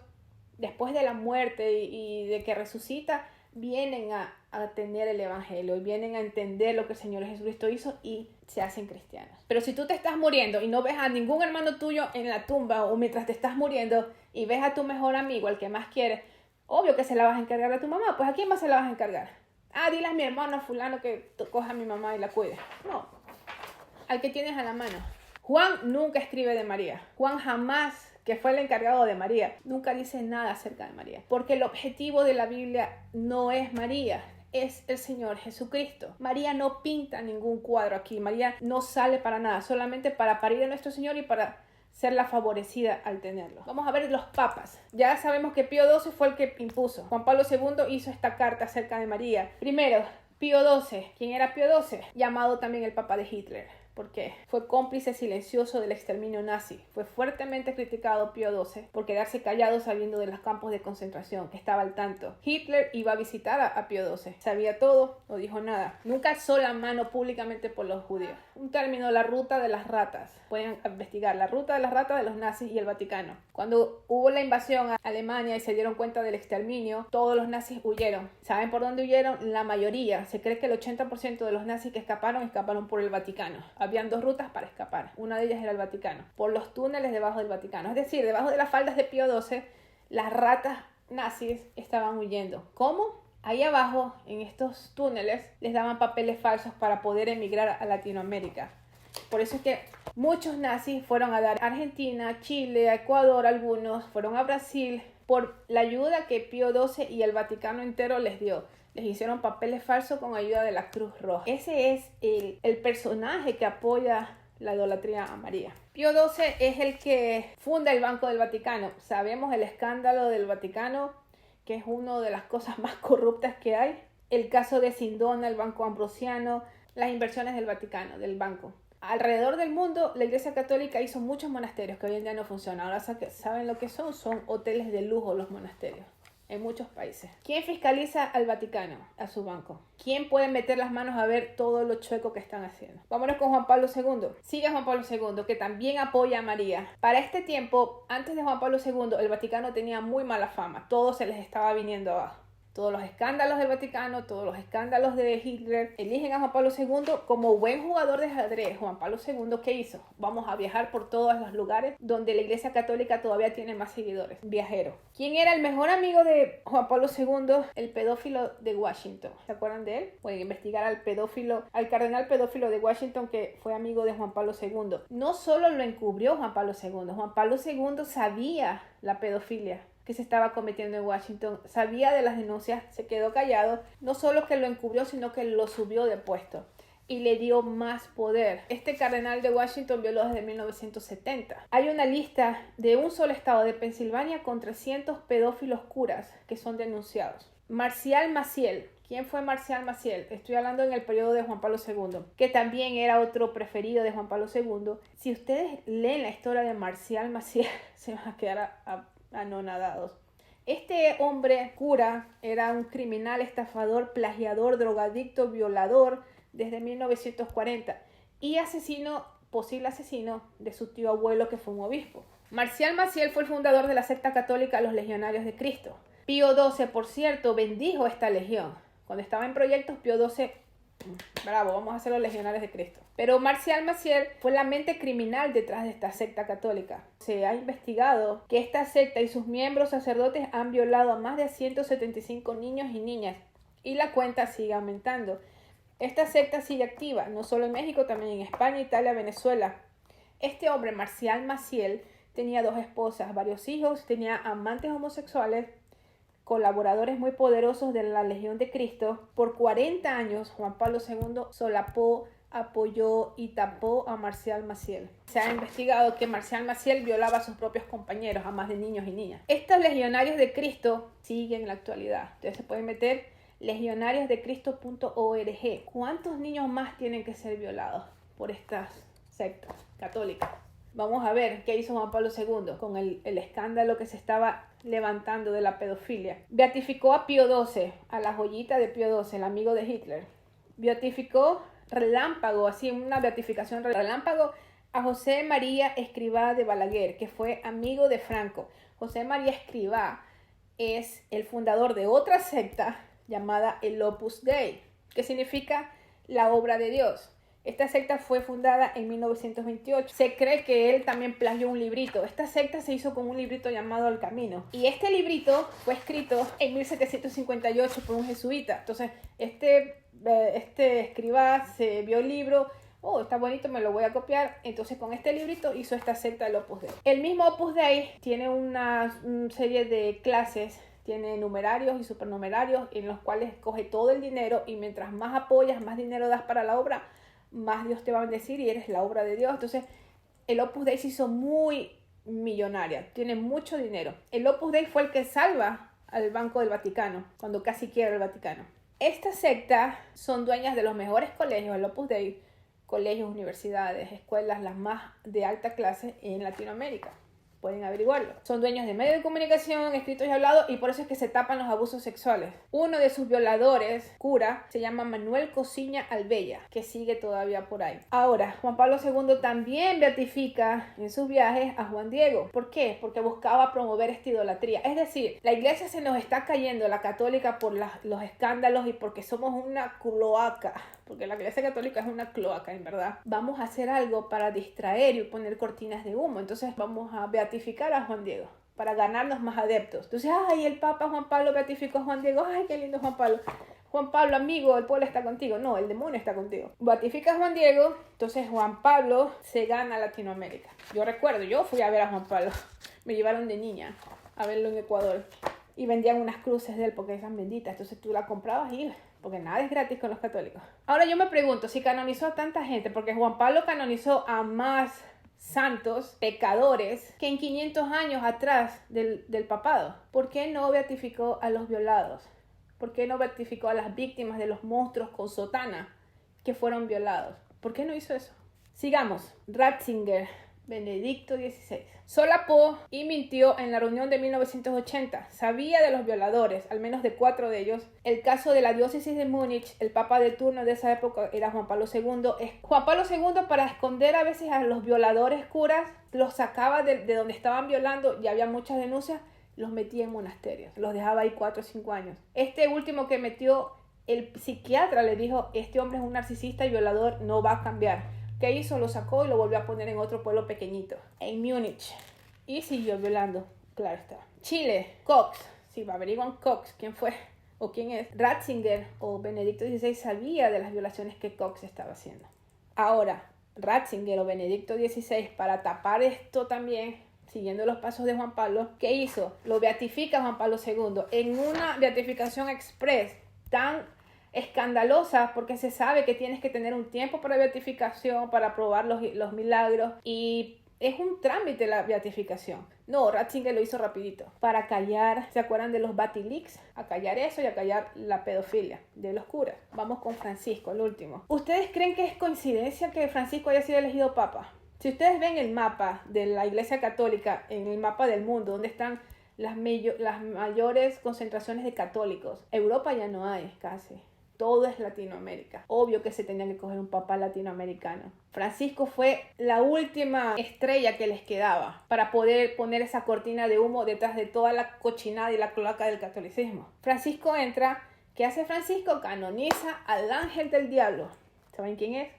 después de la muerte y de que resucita, vienen a tener el evangelio y vienen a entender lo que el Señor Jesucristo hizo y se hacen cristianos. Pero si tú te estás muriendo y no ves a ningún hermano tuyo en la tumba o mientras te estás muriendo y ves a tu mejor amigo, al que más quieres, obvio que se la vas a encargar a tu mamá. Pues ¿a quién más se la vas a encargar? Dile a mi hermano fulano que coja a mi mamá y la cuide. No, al que tienes a la mano. Juan nunca escribe de María. Juan jamás, que fue el encargado de María, nunca dice nada acerca de María. Porque el objetivo de la Biblia no es María, es el Señor Jesucristo. María no pinta ningún cuadro aquí. María no sale para nada, solamente para parir a nuestro Señor y para ser la favorecida al tenerlo. Vamos a ver los papas. Ya sabemos que Pío XII fue el que impuso. Juan Pablo II hizo esta carta acerca de María. Primero, Pío XII. ¿Quién era Pío XII? Llamado también el Papa de Hitler. Porque fue cómplice silencioso del exterminio nazi. Fue fuertemente criticado Pío XII por quedarse callado sabiendo de los campos de concentración, que estaba al tanto. Hitler iba a visitar a Pío XII. Sabía todo, no dijo nada. Nunca alzó la mano públicamente por los judíos. Un término, la ruta de las ratas. Pueden investigar la ruta de las ratas de los nazis y el Vaticano. Cuando hubo la invasión a Alemania y se dieron cuenta del exterminio, todos los nazis huyeron. ¿Saben por dónde huyeron? La mayoría. Se cree que el 80% de los nazis que escaparon por el Vaticano. Habían dos rutas para escapar. Una de ellas era el Vaticano. Por los túneles debajo del Vaticano. Es decir, debajo de las faldas de Pío XII, las ratas nazis estaban huyendo. ¿Cómo? Ahí abajo, en estos túneles, les daban papeles falsos para poder emigrar a Latinoamérica. Por eso es que muchos nazis fueron a dar a Argentina, Chile, a Ecuador, algunos fueron a Brasil, por la ayuda que Pío XII y el Vaticano entero les dio. Les hicieron papeles falsos con ayuda de la Cruz Roja. Ese es el personaje que apoya la idolatría a María. Pío XII es el que funda el Banco del Vaticano. Sabemos el escándalo del Vaticano, que es una de las cosas más corruptas que hay. El caso de Sindona, el Banco Ambrosiano, las inversiones del Vaticano, del banco. Alrededor del mundo, la Iglesia Católica hizo muchos monasterios que hoy en día no funcionan. Ahora saben lo que son hoteles de lujo los monasterios. En muchos países. ¿Quién fiscaliza al Vaticano, a su banco? ¿Quién puede meter las manos a ver todo lo chueco que están haciendo? Vámonos con Juan Pablo II. Sigue Juan Pablo II, que también apoya a María. Para este tiempo, antes de Juan Pablo II, el Vaticano tenía muy mala fama. Todo se les estaba viniendo abajo. Todos los escándalos del Vaticano, todos los escándalos de Hitler, eligen a Juan Pablo II como buen jugador de ajedrez. Juan Pablo II, ¿qué hizo? Vamos a viajar por todos los lugares donde la Iglesia Católica todavía tiene más seguidores. Viajero. ¿Quién era el mejor amigo de Juan Pablo II? El pedófilo de Washington. ¿Se acuerdan de él? Pueden investigar al cardenal pedófilo de Washington, que fue amigo de Juan Pablo II. No solo lo encubrió Juan Pablo II. Juan Pablo II sabía la pedofilia que se estaba cometiendo en Washington, sabía de las denuncias, se quedó callado, no solo que lo encubrió, sino que lo subió de puesto y le dio más poder. Este cardenal de Washington violó desde 1970. Hay una lista de un solo estado de Pensilvania con 300 pedófilos curas que son denunciados. Marcial Maciel. ¿Quién fue Marcial Maciel? Estoy hablando en el periodo de Juan Pablo II, que también era otro preferido de Juan Pablo II. Si ustedes leen la historia de Marcial Maciel, se van a quedar anonadados. Este hombre cura era un criminal, estafador, plagiador, drogadicto, violador desde 1940 y asesinó posible asesino de su tío abuelo, que fue un obispo. Marcial Maciel fue el fundador de la secta católica Los Legionarios de Cristo. Pío XII, por cierto, bendijo esta legión. Cuando estaba en proyectos, Pío XII, bravo, vamos a hacer los Legionarios de Cristo. Pero Marcial Maciel fue la mente criminal detrás de esta secta católica. Se ha investigado que esta secta y sus miembros sacerdotes han violado a más de 175 niños y niñas, y la cuenta sigue aumentando. Esta secta sigue activa, no solo en México, también en España, Italia, Venezuela. Este hombre, Marcial Maciel, tenía 2 esposas, varios hijos, tenía amantes homosexuales, colaboradores muy poderosos de la Legión de Cristo. Por 40 años, Juan Pablo II solapó, apoyó y tapó a Marcial Maciel. Se ha investigado que Marcial Maciel violaba a sus propios compañeros, a más de niños y niñas. Estos Legionarios de Cristo siguen en la actualidad. Ustedes se pueden meter legionariosdecristo.org. ¿Cuántos niños más tienen que ser violados por estas sectas católicas? Vamos a ver qué hizo Juan Pablo II con el escándalo que se estaba levantando de la pedofilia. Beatificó a Pío XII, a la joyita de Pío XII, el amigo de Hitler. Beatificó relámpago, así una beatificación relámpago, a José María Escrivá de Balaguer, que fue amigo de Franco. José María Escrivá es el fundador de otra secta llamada el Opus Dei, que significa la obra de Dios. Esta secta fue fundada en 1928. Se cree que él también plagió un librito. Esta secta se hizo con un librito llamado El Camino. Y este librito fue escrito en 1758 por un jesuita. Entonces, este escriba se vio el libro. Oh, está bonito, me lo voy a copiar. Entonces, con este librito hizo esta secta del Opus Dei. El mismo Opus Dei tiene una serie de clases. Tiene numerarios y supernumerarios en los cuales coge todo el dinero, y mientras más apoyas, más dinero das para la obra, más Dios te va a bendecir y eres la obra de Dios. Entonces, el Opus Dei se hizo muy millonaria, tiene mucho dinero. El Opus Dei fue el que salva al Banco del Vaticano, cuando casi quiebra el Vaticano. Esta secta son dueñas de los mejores colegios, el Opus Dei, colegios, universidades, escuelas, las más de alta clase en Latinoamérica. Pueden averiguarlo. Son dueños de medios de comunicación, escritos y hablados, y por eso es que se tapan los abusos sexuales. Uno de sus violadores, cura, se llama Manuel Cosiña Albella, que sigue todavía por ahí. Ahora, Juan Pablo II también beatifica en sus viajes a Juan Diego. ¿Por qué? Porque buscaba promover esta idolatría. Es decir, la iglesia se nos está cayendo, la católica, por los escándalos y porque somos una cloaca. Porque la iglesia católica es una cloaca, en verdad. Vamos a hacer algo para distraer y poner cortinas de humo. Entonces vamos a beatificar a Juan Diego para ganarnos más adeptos. Entonces, ay, el Papa Juan Pablo beatificó a Juan Diego. Ay, qué lindo Juan Pablo. Juan Pablo, amigo, el pueblo está contigo. No, el demonio está contigo. Beatifica a Juan Diego, entonces Juan Pablo se gana Latinoamérica. Yo recuerdo, yo fui a ver a Juan Pablo. Me llevaron de niña a verlo en Ecuador. Y vendían unas cruces de él porque eran benditas. Entonces tú la comprabas y porque nada es gratis con los católicos. Ahora yo me pregunto, si canonizó a tanta gente, porque Juan Pablo canonizó a más santos, pecadores, que en 500 años atrás del papado, ¿por qué no beatificó a los violados? ¿Por qué no beatificó a las víctimas de los monstruos con sotana que fueron violados? ¿Por qué no hizo eso? Sigamos. Ratzinger, Benedicto XVI. Solapó y mintió en la reunión de 1980. Sabía de los violadores, al menos de 4 de ellos. El caso de la diócesis de Múnich, el papa de turno de esa época era Juan Pablo II. Juan Pablo II, para esconder a veces a los violadores curas, los sacaba de donde estaban violando, y había muchas denuncias, los metía en monasterios. Los dejaba ahí 4 o 5 años. Este último que metió, el psiquiatra le dijo, este hombre es un narcisista y violador, no va a cambiar. ¿Qué hizo? Lo sacó y lo volvió a poner en otro pueblo pequeñito, en Múnich. Y siguió violando, claro está. Chile, Cox. Si averiguan Cox, ¿quién fue o quién es? Ratzinger o Benedicto XVI sabía de las violaciones que Cox estaba haciendo. Ahora, Ratzinger o Benedicto XVI, para tapar esto también, siguiendo los pasos de Juan Pablo, ¿qué hizo? Lo beatifica Juan Pablo II en una beatificación express tan escandalosa, porque se sabe que tienes que tener un tiempo para beatificación, para probar los milagros, y es un trámite la beatificación. No, Ratzinger lo hizo rapidito, para callar, ¿se acuerdan de los Batilix? A callar eso y a callar la pedofilia de los curas. Vamos con Francisco, el último. ¿Ustedes creen que es coincidencia que Francisco haya sido elegido papa? Si ustedes ven el mapa de la Iglesia Católica, en el mapa del mundo, donde están las mayores concentraciones de católicos, Europa ya no hay casi. todo es Latinoamérica. Obvio que se tenía que coger un papá latinoamericano. Francisco fue la última estrella que les quedaba para poder poner esa cortina de humo detrás de toda la cochinada y la cloaca del catolicismo. Francisco entra. ¿Qué hace Francisco? Canoniza al ángel del diablo. ¿Saben quién es?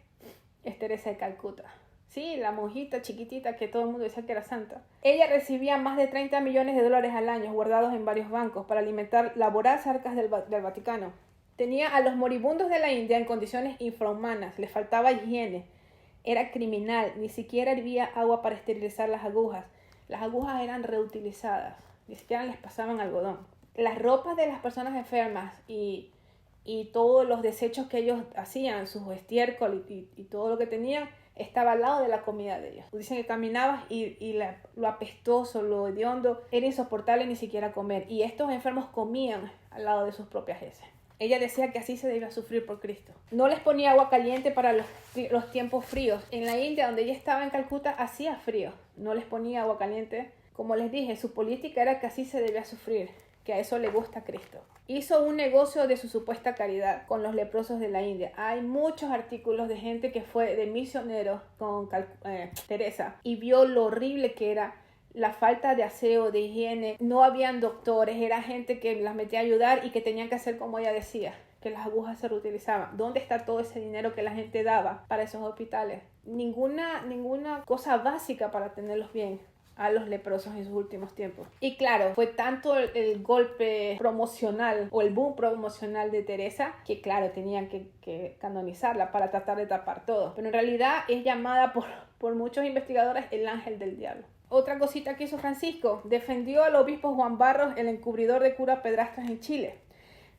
Es Teresa de Calcuta. Sí, la monjita chiquitita que todo el mundo decía que era santa. Ella recibía más de 30 millones de dólares al año guardados en varios bancos para alimentar las voraces arcas del Vaticano. Tenía a los moribundos de la India en condiciones infrahumanas, les faltaba higiene. Era criminal, ni siquiera hervía agua para esterilizar las agujas. Las agujas eran reutilizadas, ni siquiera les pasaban algodón. Las ropas de las personas enfermas y todos los desechos que ellos hacían, sus estiércol y todo lo que tenían, estaba al lado de la comida de ellos. Dicen que caminabas y lo apestoso, lo hediondo, era insoportable ni siquiera comer. Y estos enfermos comían al lado de sus propias heces. Ella decía que así se debía sufrir por Cristo. No les ponía agua caliente para los tiempos fríos. En la India, donde ella estaba en Calcuta, hacía frío. No les ponía agua caliente. Como les dije, su política era que así se debía sufrir, que a eso le gusta a Cristo. Hizo un negocio de su supuesta caridad con los leprosos de la India. Hay muchos artículos de gente que fue de misioneros con Teresa y vio lo horrible que era la falta de aseo, de higiene. No habían doctores, era gente que las metía a ayudar y que tenían que hacer como ella decía, que las agujas se reutilizaban. ¿Dónde está todo ese dinero que la gente daba para esos hospitales? Ninguna cosa básica para tenerlos bien a los leprosos en sus últimos tiempos. Y claro, fue tanto el golpe promocional o el boom promocional de Teresa que claro, tenían que canonizarla para tratar de tapar todo. Pero en realidad es llamada por muchos investigadores el ángel del diablo. Otra cosita que hizo Francisco, defendió al obispo Juan Barros, el encubridor de cura Pedrastras en Chile.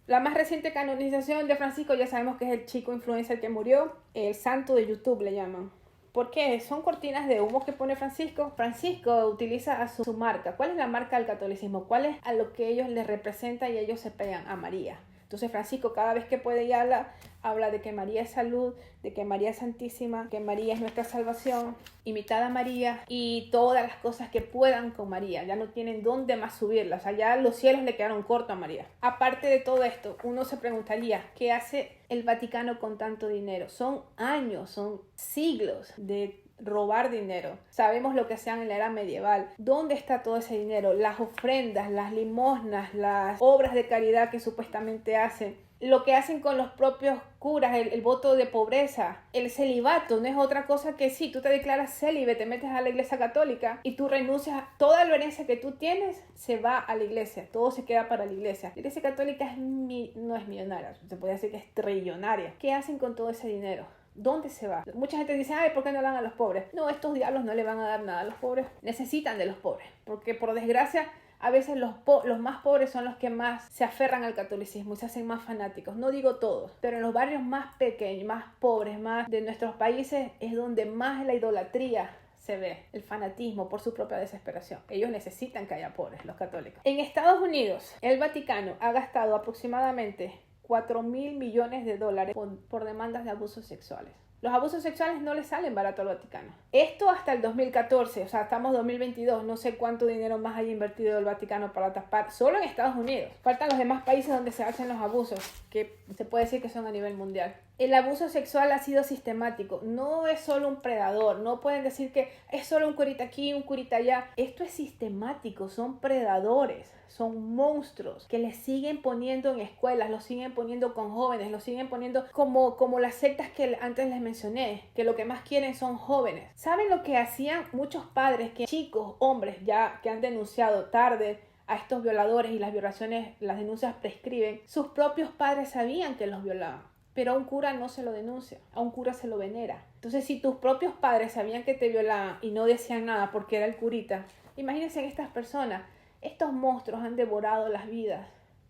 La más reciente canonización de Francisco ya sabemos que es el chico influencer que murió, el santo de YouTube le llaman. ¿Por qué? Son cortinas de humo que pone Francisco. Francisco utiliza a su marca. ¿Cuál es la marca del catolicismo? ¿Cuál es a lo que ellos les representa y ellos se pegan? A María. Entonces Francisco cada vez que puede y habla de que María es salud, de que María es santísima, que María es nuestra salvación, imitada a María y todas las cosas que puedan con María. Ya no tienen dónde más subirlas. O sea, ya los cielos le quedaron cortos a María. Aparte de todo esto, uno se preguntaría, ¿qué hace el Vaticano con tanto dinero? Son años, son siglos de robar dinero. Sabemos lo que hacían en la era medieval. ¿Dónde está todo ese dinero? Las ofrendas, las limosnas, las obras de caridad que supuestamente hacen. Lo que hacen con los propios curas, el voto de pobreza, el celibato, no es otra cosa que si tú te declaras célibe, te metes a la iglesia católica y tú renuncias a toda la herencia que tú tienes, se va a la iglesia, todo se queda para la iglesia. La iglesia católica no es millonaria, se puede decir que es trillonaria. ¿Qué hacen con todo ese dinero? ¿Dónde se va? Mucha gente dice, ay, ¿por qué no le dan a los pobres? No, estos diablos no le van a dar nada a los pobres. Necesitan de los pobres, porque por desgracia a veces los más pobres son los que más se aferran al catolicismo y se hacen más fanáticos. No digo todos, pero en los barrios más pequeños, más pobres, más de nuestros países es donde más la idolatría se ve, el fanatismo por su propia desesperación. Ellos necesitan que haya pobres, los católicos. En Estados Unidos, el Vaticano ha gastado aproximadamente 4.000 millones de dólares por demandas de abusos sexuales. Los abusos sexuales no le salen barato al Vaticano. Esto hasta el 2014, o sea, estamos en 2022, no sé cuánto dinero más haya invertido el Vaticano para tapar, solo en Estados Unidos. Faltan los demás países donde se hacen los abusos, que se puede decir que son a nivel mundial. El abuso sexual ha sido sistemático, no es solo un predador, no pueden decir que es solo un curita aquí, un curita allá. Esto es sistemático, son predadores, son monstruos que les siguen poniendo en escuelas, los siguen poniendo con jóvenes, los siguen poniendo como las sectas que antes les mencioné, que lo que más quieren son jóvenes. ¿Saben lo que hacían muchos padres, que chicos, hombres ya que han denunciado tarde a estos violadores y las violaciones, las denuncias prescriben? Sus propios padres sabían que los violaban, pero a un cura no se lo denuncia, a un cura se lo venera. Entonces, si tus propios padres sabían que te violaban y no decían nada porque era el curita, imagínense en estas personas. Estos monstruos han devorado las vidas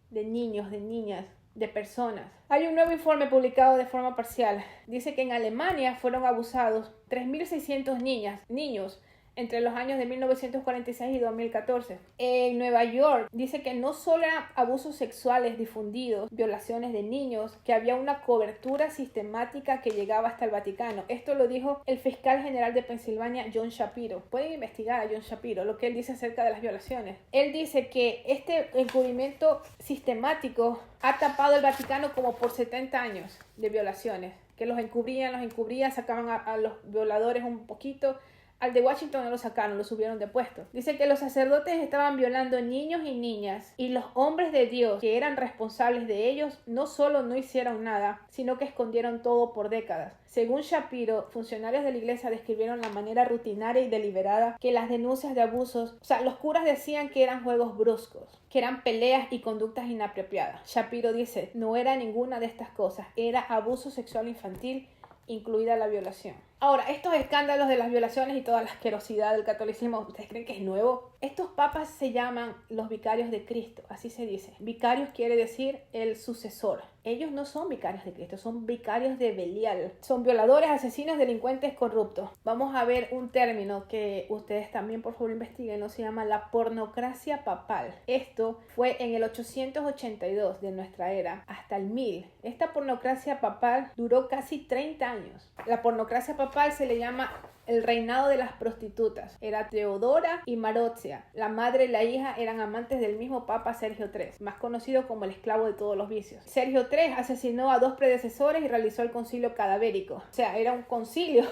de niños, de niñas, de personas. Hay un nuevo informe publicado de forma parcial. Dice que en Alemania fueron abusados 3.600 niños entre los años de 1946 y 2014. En Nueva York dice que no solo eran abusos sexuales difundidos, violaciones de niños, que había una cobertura sistemática que llegaba hasta el Vaticano. Esto lo dijo el fiscal general de Pensilvania, John Shapiro. Pueden investigar a John Shapiro, lo que él dice acerca de las violaciones. Él dice que este encubrimiento sistemático ha tapado el Vaticano como por 70 años de violaciones, que los encubrían, sacaban a los violadores un poquito. Al de Washington no lo sacaron, lo subieron de puesto. Dice que los sacerdotes estaban violando niños y niñas, y los hombres de Dios que eran responsables de ellos no solo no hicieron nada, sino que escondieron todo por décadas. Según Shapiro, funcionarios de la iglesia describieron la manera rutinaria y deliberada que las denuncias de abusos, los curas decían que eran juegos bruscos, que eran peleas y conductas inapropiadas. Shapiro dice, no era ninguna de estas cosas, era abuso sexual infantil, incluida la violación. Ahora, estos escándalos de las violaciones y toda la asquerosidad del catolicismo, ¿ustedes creen que es nuevo? Estos papas se llaman los vicarios de Cristo, así se dice. Vicarios quiere decir el sucesor. Ellos no son vicarios de Cristo, son vicarios de Belial. Son violadores, asesinos, delincuentes, corruptos. Vamos a ver un término que ustedes también por favor investiguen, ¿no? Se llama la pornocracia papal. Esto fue en el 882 de nuestra era hasta el 1000. Esta pornocracia papal duró casi 30 años. La pornocracia papal se le llama el reinado de las prostitutas. Era Teodora y Marozia. La madre y la hija eran amantes del mismo papa Sergio III, más conocido como el esclavo de todos los vicios. Sergio III asesinó a 2 predecesores y realizó el concilio cadavérico. O sea, era un concilio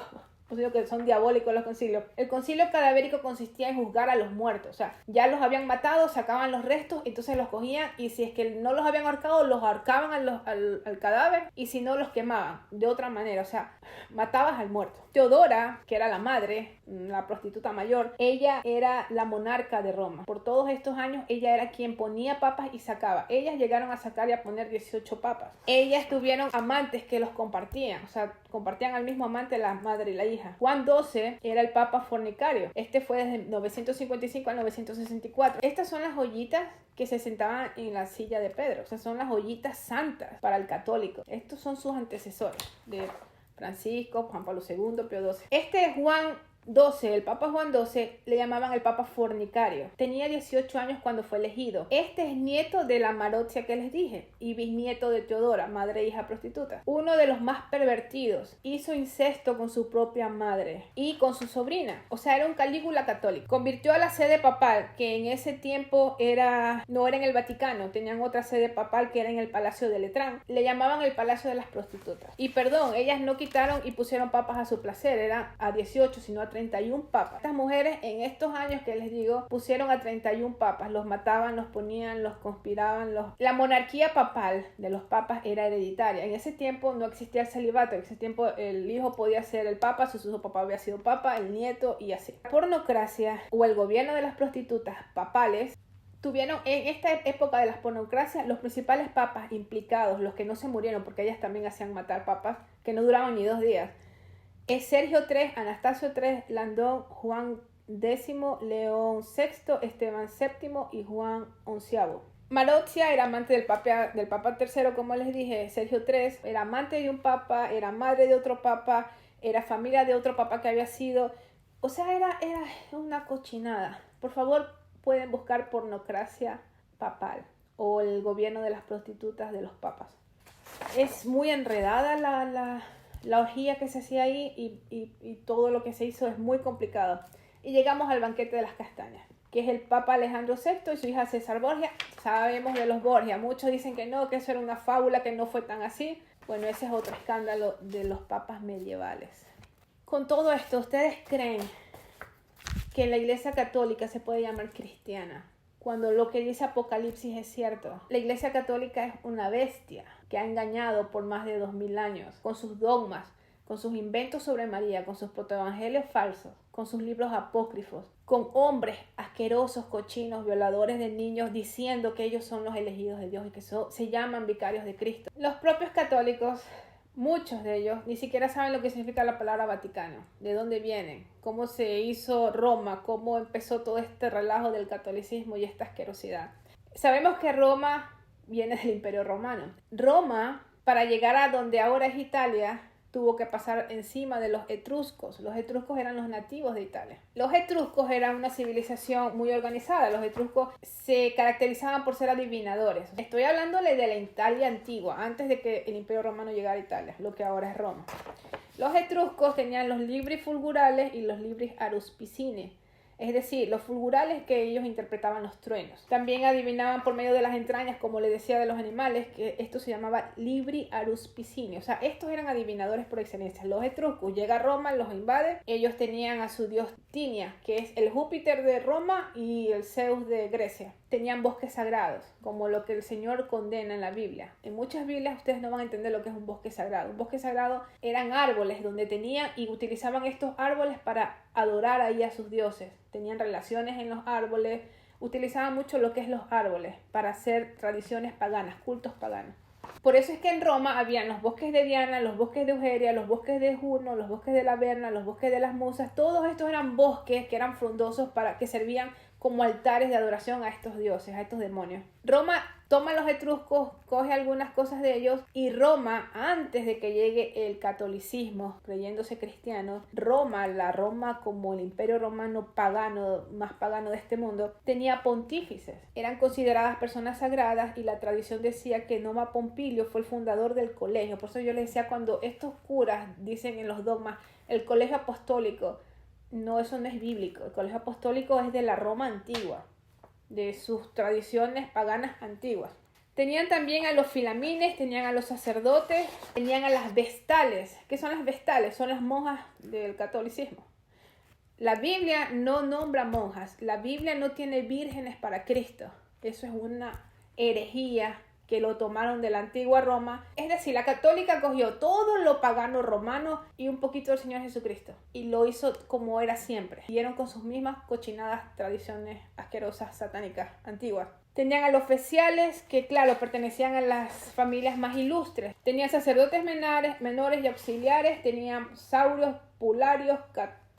que son diabólicos los concilios. El concilio cadavérico consistía en juzgar a los muertos. O sea, ya los habían matado, sacaban los restos, entonces los cogían y si es que no los habían ahorcado, los ahorcaban al cadáver y si no, los quemaban de otra manera. O sea, matabas al muerto. Teodora, que era la madre, la prostituta mayor, ella era la monarca de Roma. Por todos estos años, ella era quien ponía papas y sacaba. Ellas llegaron a sacar y a poner 18 papas. Ellas tuvieron amantes que los compartían. O sea, compartían al mismo amante la madre y la hija. Juan XII era el papa fornicario. Este fue desde 955 al 964. Estas son las joyitas que se sentaban en la silla de Pedro. O sea, son las joyitas santas para el católico. Estos son sus antecesores de Francisco, Juan Pablo II, Pío XII. Este Juan XII, el Papa Juan XII, le llamaban el Papa fornicario. Tenía 18 años cuando fue elegido. Este es nieto de la Marozia que les dije y bisnieto de Teodora, madre e hija prostituta. Uno de los más pervertidos. Hizo incesto con su propia madre y con su sobrina. O sea, era un Calígula católico. Convirtió a la sede papal, que en ese tiempo no era en el Vaticano, tenían otra sede papal que era en el Palacio de Letrán. Le llamaban el Palacio de las Prostitutas. Y perdón, ellas no quitaron y pusieron papas a su placer, era a 18, sino a 31 papas. Estas mujeres en estos años que les digo pusieron a 31 papas, los mataban, los ponían, los conspiraban. La monarquía papal de los papas era hereditaria. En ese tiempo no existía el celibato, en ese tiempo el hijo podía ser el papa, su papá había sido papa, el nieto y así. La pornocracia o el gobierno de las prostitutas papales tuvieron en esta época de las pornocracias los principales papas implicados, los que no se murieron porque ellas también hacían matar papas que no duraban ni 2 días. Es Sergio III, Anastasio III, Landón, Juan X, León VI, Esteban VII y Juan XI. Marozia era amante del papa III, como les dije. Sergio III era amante de un papa, era madre de otro papa, era familia de otro papa que había sido. O sea, era una cochinada. Por favor, pueden buscar pornocracia papal o el gobierno de las prostitutas de los papas. Es muy enredada la orgía que se hacía ahí y todo lo que se hizo es muy complicado. Y llegamos al banquete de las castañas, que es el Papa Alejandro VI y su hija César Borgia. Sabemos de los Borgia, muchos dicen que no, que eso era una fábula, que no fue tan así. Bueno, ese es otro escándalo de los papas medievales. Con todo esto, ¿ustedes creen que la Iglesia Católica se puede llamar cristiana? Cuando lo que dice Apocalipsis es cierto. La Iglesia Católica es una bestia que ha engañado por más de 2000 años con sus dogmas, con sus inventos sobre María, con sus protoevangelios falsos, con sus libros apócrifos, con hombres asquerosos, cochinos, violadores de niños, diciendo que ellos son los elegidos de Dios y que se llaman vicarios de Cristo. Los propios católicos, muchos de ellos, ni siquiera saben lo que significa la palabra Vaticano, de dónde vienen, cómo se hizo Roma, cómo empezó todo este relajo del catolicismo y esta asquerosidad. Sabemos que Roma viene del Imperio Romano. Roma, para llegar a donde ahora es Italia, tuvo que pasar encima de los etruscos. Los etruscos eran los nativos de Italia. Los etruscos eran una civilización muy organizada. Los etruscos se caracterizaban por ser adivinadores. Estoy hablándole de la Italia antigua, antes de que el Imperio Romano llegara a Italia, lo que ahora es Roma. Los etruscos tenían los libri fulgurales y los libri aruspicines, es decir, los fulgurales, que ellos interpretaban los truenos. También adivinaban por medio de las entrañas, como le decía, de los animales, que esto se llamaba libri aruspicini. O sea, estos eran adivinadores por excelencia. Los etruscos llegan a Roma, los invaden. Ellos tenían a su dios Tinia, que es el Júpiter de Roma y el Zeus de Grecia. Tenían bosques sagrados, como lo que el Señor condena en la Biblia. En muchas Biblias ustedes no van a entender lo que es un bosque sagrado. Un bosque sagrado eran árboles donde tenían y utilizaban estos árboles para adorar ahí a sus dioses. Tenían relaciones en los árboles, utilizaban mucho lo que es los árboles para hacer tradiciones paganas, cultos paganos. Por eso es que en Roma habían los bosques de Diana, los bosques de Eugenia, los bosques de Juno, los bosques de la Verna, los bosques de las Musas. Todos estos eran bosques que eran frondosos que servían como altares de adoración a estos dioses, a estos demonios. Roma toma a los etruscos, coge algunas cosas de ellos, y Roma, antes de que llegue el catolicismo, creyéndose cristiano, la Roma como el imperio romano pagano, más pagano de este mundo, tenía pontífices. Eran consideradas personas sagradas y la tradición decía que Numa Pompilio fue el fundador del colegio. Por eso yo les decía, cuando estos curas dicen en los dogmas, el colegio apostólico, no, eso no es bíblico. El colegio apostólico es de la Roma antigua, de sus tradiciones paganas antiguas. Tenían también a los filamines, tenían a los sacerdotes, tenían a las vestales. ¿Qué son las vestales? Son las monjas del catolicismo. La Biblia no nombra monjas. La Biblia no tiene vírgenes para Cristo. Eso es una herejía que lo tomaron de la antigua Roma. Es decir, la católica cogió todo lo pagano romano y un poquito del Señor Jesucristo, y lo hizo como era siempre. Siguieron con sus mismas cochinadas tradiciones asquerosas, satánicas, antiguas. Tenían a los feciales, que claro, pertenecían a las familias más ilustres. Tenían sacerdotes menores y auxiliares, tenían saurios, pularios,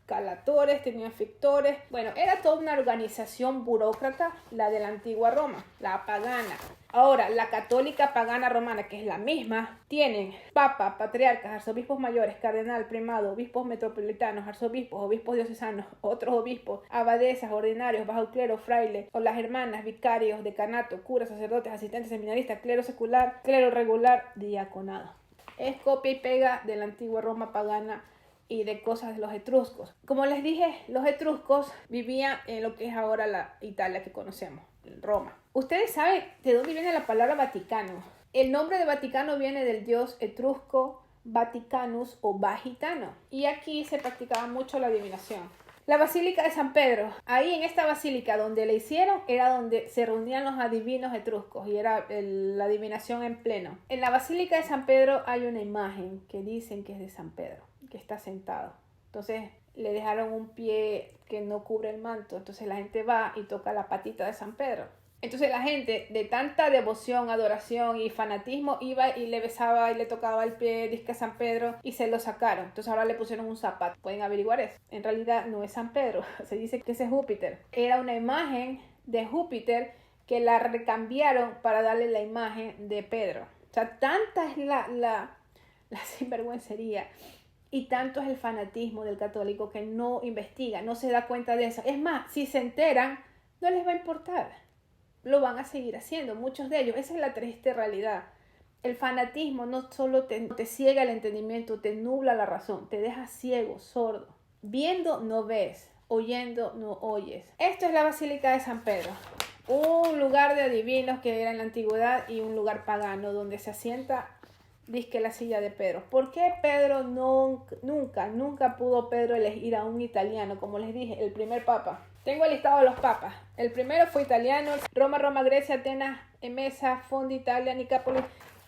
calatores, tenían fictores. Bueno, era toda una organización burócrata, la de la antigua Roma, la pagana. Ahora, la católica pagana romana, que es la misma, tienen papa, patriarcas, arzobispos mayores, cardenal, primado, obispos metropolitanos, arzobispos, obispos diocesanos, otros obispos, abadesas, ordinarios, bajo clero, fraile, o las hermanas, vicarios, decanato, curas, sacerdotes, asistentes, seminaristas, clero secular, clero regular, diaconado. Es copia y pega de la antigua Roma pagana y de cosas de los etruscos. Como les dije, los etruscos vivían en lo que es ahora la Italia que conocemos, Roma. Ustedes saben de dónde viene la palabra Vaticano. El nombre de Vaticano viene del dios etrusco Vaticanus o Vagitano. Y aquí se practicaba mucho la adivinación. La Basílica de San Pedro. Ahí en esta basílica donde la hicieron era donde se reunían los adivinos etruscos y era la adivinación en pleno. En la Basílica de San Pedro hay una imagen que dicen que es de San Pedro, que está sentado. Entonces le dejaron un pie que no cubre el manto. Entonces la gente va y toca la patita de San Pedro. Entonces la gente, de tanta devoción, adoración y fanatismo, iba y le besaba y le tocaba el pie, disque a San Pedro, y se lo sacaron. Entonces ahora le pusieron un zapato. Pueden averiguar eso. En realidad no es San Pedro, se dice que ese es Júpiter. Era una imagen de Júpiter que la recambiaron para darle la imagen de Pedro. O sea, tanta es la sinvergüencería y tanto es el fanatismo del católico que no investiga, no se da cuenta de eso. Es más, si se enteran, no les va a importar. Lo van a seguir haciendo, muchos de ellos. Esa es la triste realidad. El fanatismo no solo te ciega el entendimiento, te nubla la razón, te deja ciego, sordo. Viendo no ves, oyendo no oyes. Esto es la Basílica de San Pedro, un lugar de adivinos que era en la antigüedad y un lugar pagano donde se asienta, dizque, la silla de Pedro. ¿Por qué Pedro nunca pudo Pedro elegir a un italiano? Como les dije, el primer papa. Tengo el listado de los papas. El primero fue italiano: Roma, Grecia, Atenas, Emesa, Fondi, Italia, Nicápolis.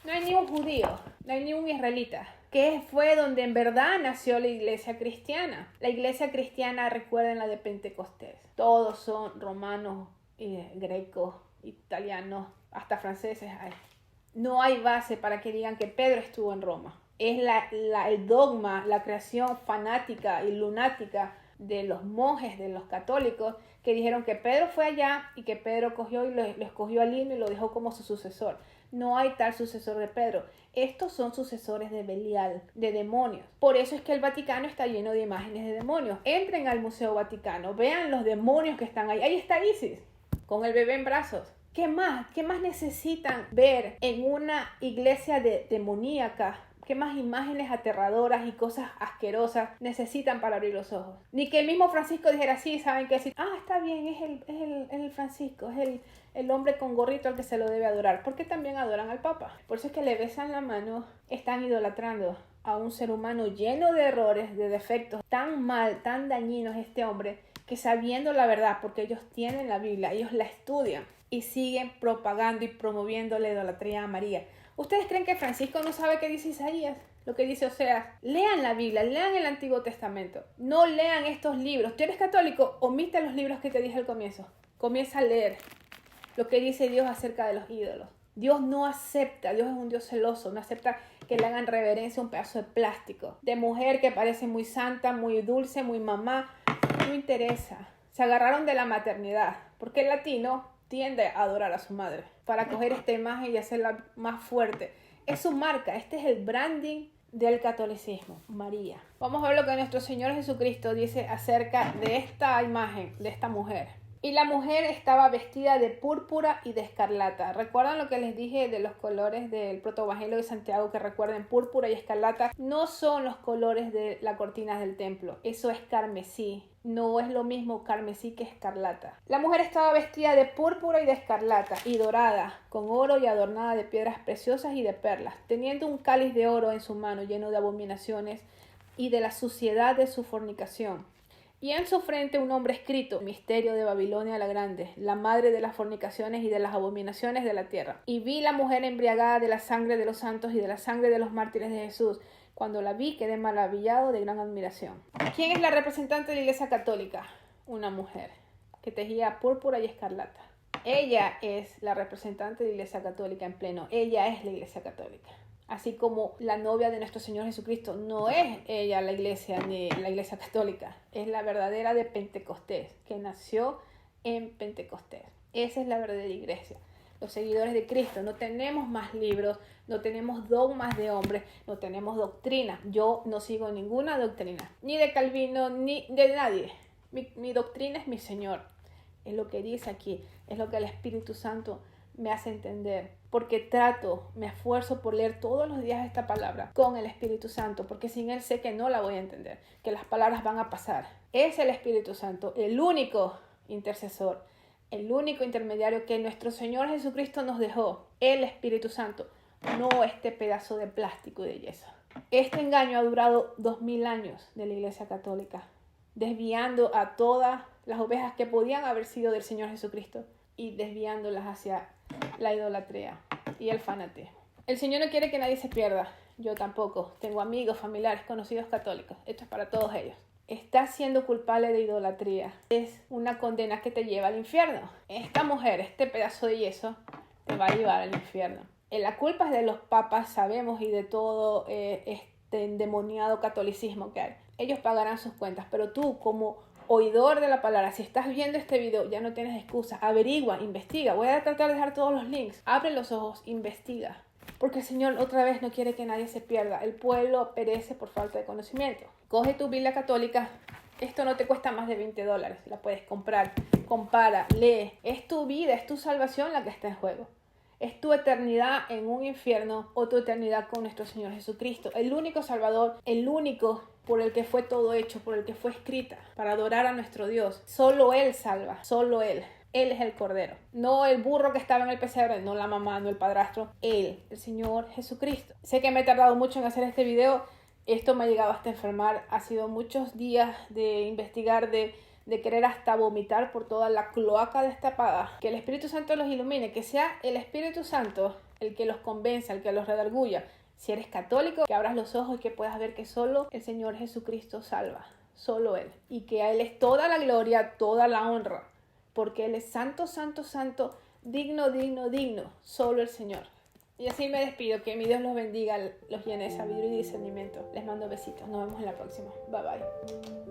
No hay ni un judío, no hay ni un israelita. Que fue donde en verdad nació la iglesia cristiana. La iglesia cristiana, recuerden la de Pentecostés. Todos son romanos, grecos, italianos, hasta franceses hay. No hay base para que digan que Pedro estuvo en Roma. Es el dogma, la creación fanática y lunática de los monjes, de los católicos, que dijeron que Pedro fue allá y que Pedro cogió y lo escogió a Lino y lo dejó como su sucesor. No hay tal sucesor de Pedro. Estos son sucesores de Belial, de demonios. Por eso es que el Vaticano está lleno de imágenes de demonios. Entren al Museo Vaticano, vean los demonios que están ahí. Ahí está Isis, con el bebé en brazos. ¿Qué más? ¿Qué más necesitan ver en una iglesia demoníaca? ¿Qué más imágenes aterradoras y cosas asquerosas necesitan para abrir los ojos? Ni que el mismo Francisco dijera, sí, saben que decir, está bien, es el Francisco, es el hombre con gorrito al que se lo debe adorar. Porque también adoran al Papa. Por eso es que le besan la mano, están idolatrando a un ser humano lleno de errores, de defectos, tan mal, tan dañinos este hombre, que sabiendo la verdad, porque ellos tienen la Biblia, ellos la estudian y siguen propagando y promoviendo la idolatría a María. ¿Ustedes creen que Francisco no sabe qué dice Isaías? Lo que dice Oseas. Lean la Biblia, lean el Antiguo Testamento. No lean estos libros. ¿Tú eres católico? Omite los libros que te dije al comienzo. Comienza a leer lo que dice Dios acerca de los ídolos. Dios no acepta, Dios es un Dios celoso, no acepta que le hagan reverencia a un pedazo de plástico. De mujer que parece muy santa, muy dulce, muy mamá. No interesa. Se agarraron de la maternidad. Porque el latino tiende a adorar a su madre para coger esta imagen y hacerla más fuerte. Es su marca, este es el branding del catolicismo, María. Vamos a ver lo que nuestro Señor Jesucristo dice acerca de esta imagen, de esta mujer. Y la mujer estaba vestida de púrpura y de escarlata. ¿Recuerdan lo que les dije de los colores del protoevangelio de Santiago? Que recuerden, púrpura y escarlata no son los colores de la cortina del templo. Eso es carmesí. No es lo mismo carmesí que escarlata. La mujer estaba vestida de púrpura y de escarlata y dorada, con oro y adornada de piedras preciosas y de perlas, teniendo un cáliz de oro en su mano lleno de abominaciones y de la suciedad de su fornicación. Y en su frente un nombre escrito, Misterio de Babilonia la Grande, la madre de las fornicaciones y de las abominaciones de la tierra. Y vi la mujer embriagada de la sangre de los santos y de la sangre de los mártires de Jesús. Cuando la vi quedé maravillado de gran admiración. ¿Quién es la representante de la Iglesia Católica? Una mujer que tejía púrpura y escarlata. Ella es la representante de la Iglesia Católica en pleno. Ella es la Iglesia Católica. Así como la novia de nuestro Señor Jesucristo no es ella la iglesia ni la iglesia católica, es la verdadera de Pentecostés, que nació en Pentecostés. Esa es la verdadera iglesia. Los seguidores de Cristo, no tenemos más libros, no tenemos dogmas de hombres, no tenemos doctrina. Yo no sigo ninguna doctrina, ni de Calvino, ni de nadie. Mi doctrina es mi Señor. Es lo que dice aquí, es lo que el Espíritu Santo me hace entender, porque me esfuerzo por leer todos los días esta palabra con el Espíritu Santo, porque sin Él sé que no la voy a entender, que las palabras van a pasar. Es el Espíritu Santo, el único intercesor, el único intermediario que nuestro Señor Jesucristo nos dejó, el Espíritu Santo, no este pedazo de plástico y de yeso. Este engaño ha durado 2000 años de la Iglesia Católica, desviando a todas las ovejas que podían haber sido del Señor Jesucristo y desviándolas hacia la idolatría y el fanatismo. El Señor no quiere que nadie se pierda. Yo tampoco. Tengo amigos, familiares, conocidos católicos. Esto es para todos ellos. Estás siendo culpable de idolatría. Es una condena que te lleva al infierno. Esta mujer, este pedazo de yeso, te va a llevar al infierno. La culpa es de los papas, sabemos, y de todo este endemoniado catolicismo que hay. Ellos pagarán sus cuentas, pero tú como oidor de la palabra, si estás viendo este video, ya no tienes excusa. Averigua, investiga. Voy a tratar de dejar todos los links. Abre los ojos, investiga. Porque el Señor otra vez no quiere que nadie se pierda. El pueblo perece por falta de conocimiento. Coge tu Biblia católica. Esto no te cuesta más de $20. La puedes comprar. Compara, lee. Es tu vida, es tu salvación la que está en juego. Es tu eternidad en un infierno o tu eternidad con nuestro Señor Jesucristo. El único Salvador, el único por el que fue todo hecho, por el que fue escrita, para adorar a nuestro Dios. Solo Él salva, solo Él. Él es el Cordero. No el burro que estaba en el pesebre, no la mamá, no el padrastro. Él, el Señor Jesucristo. Sé que me he tardado mucho en hacer este video. Esto me ha llegado hasta enfermar. Ha sido muchos días de investigar, de querer hasta vomitar por toda la cloaca destapada. Que el Espíritu Santo los ilumine, que sea el Espíritu Santo el que los convenza, el que los redarguya. Si eres católico, que abras los ojos y que puedas ver que solo el Señor Jesucristo salva, solo Él. Y que a Él es toda la gloria, toda la honra, porque Él es santo, santo, santo, digno, digno, digno, solo el Señor. Y así me despido, que mi Dios los bendiga, los llene de sabiduría y discernimiento. Les mando besitos, nos vemos en la próxima. Bye bye.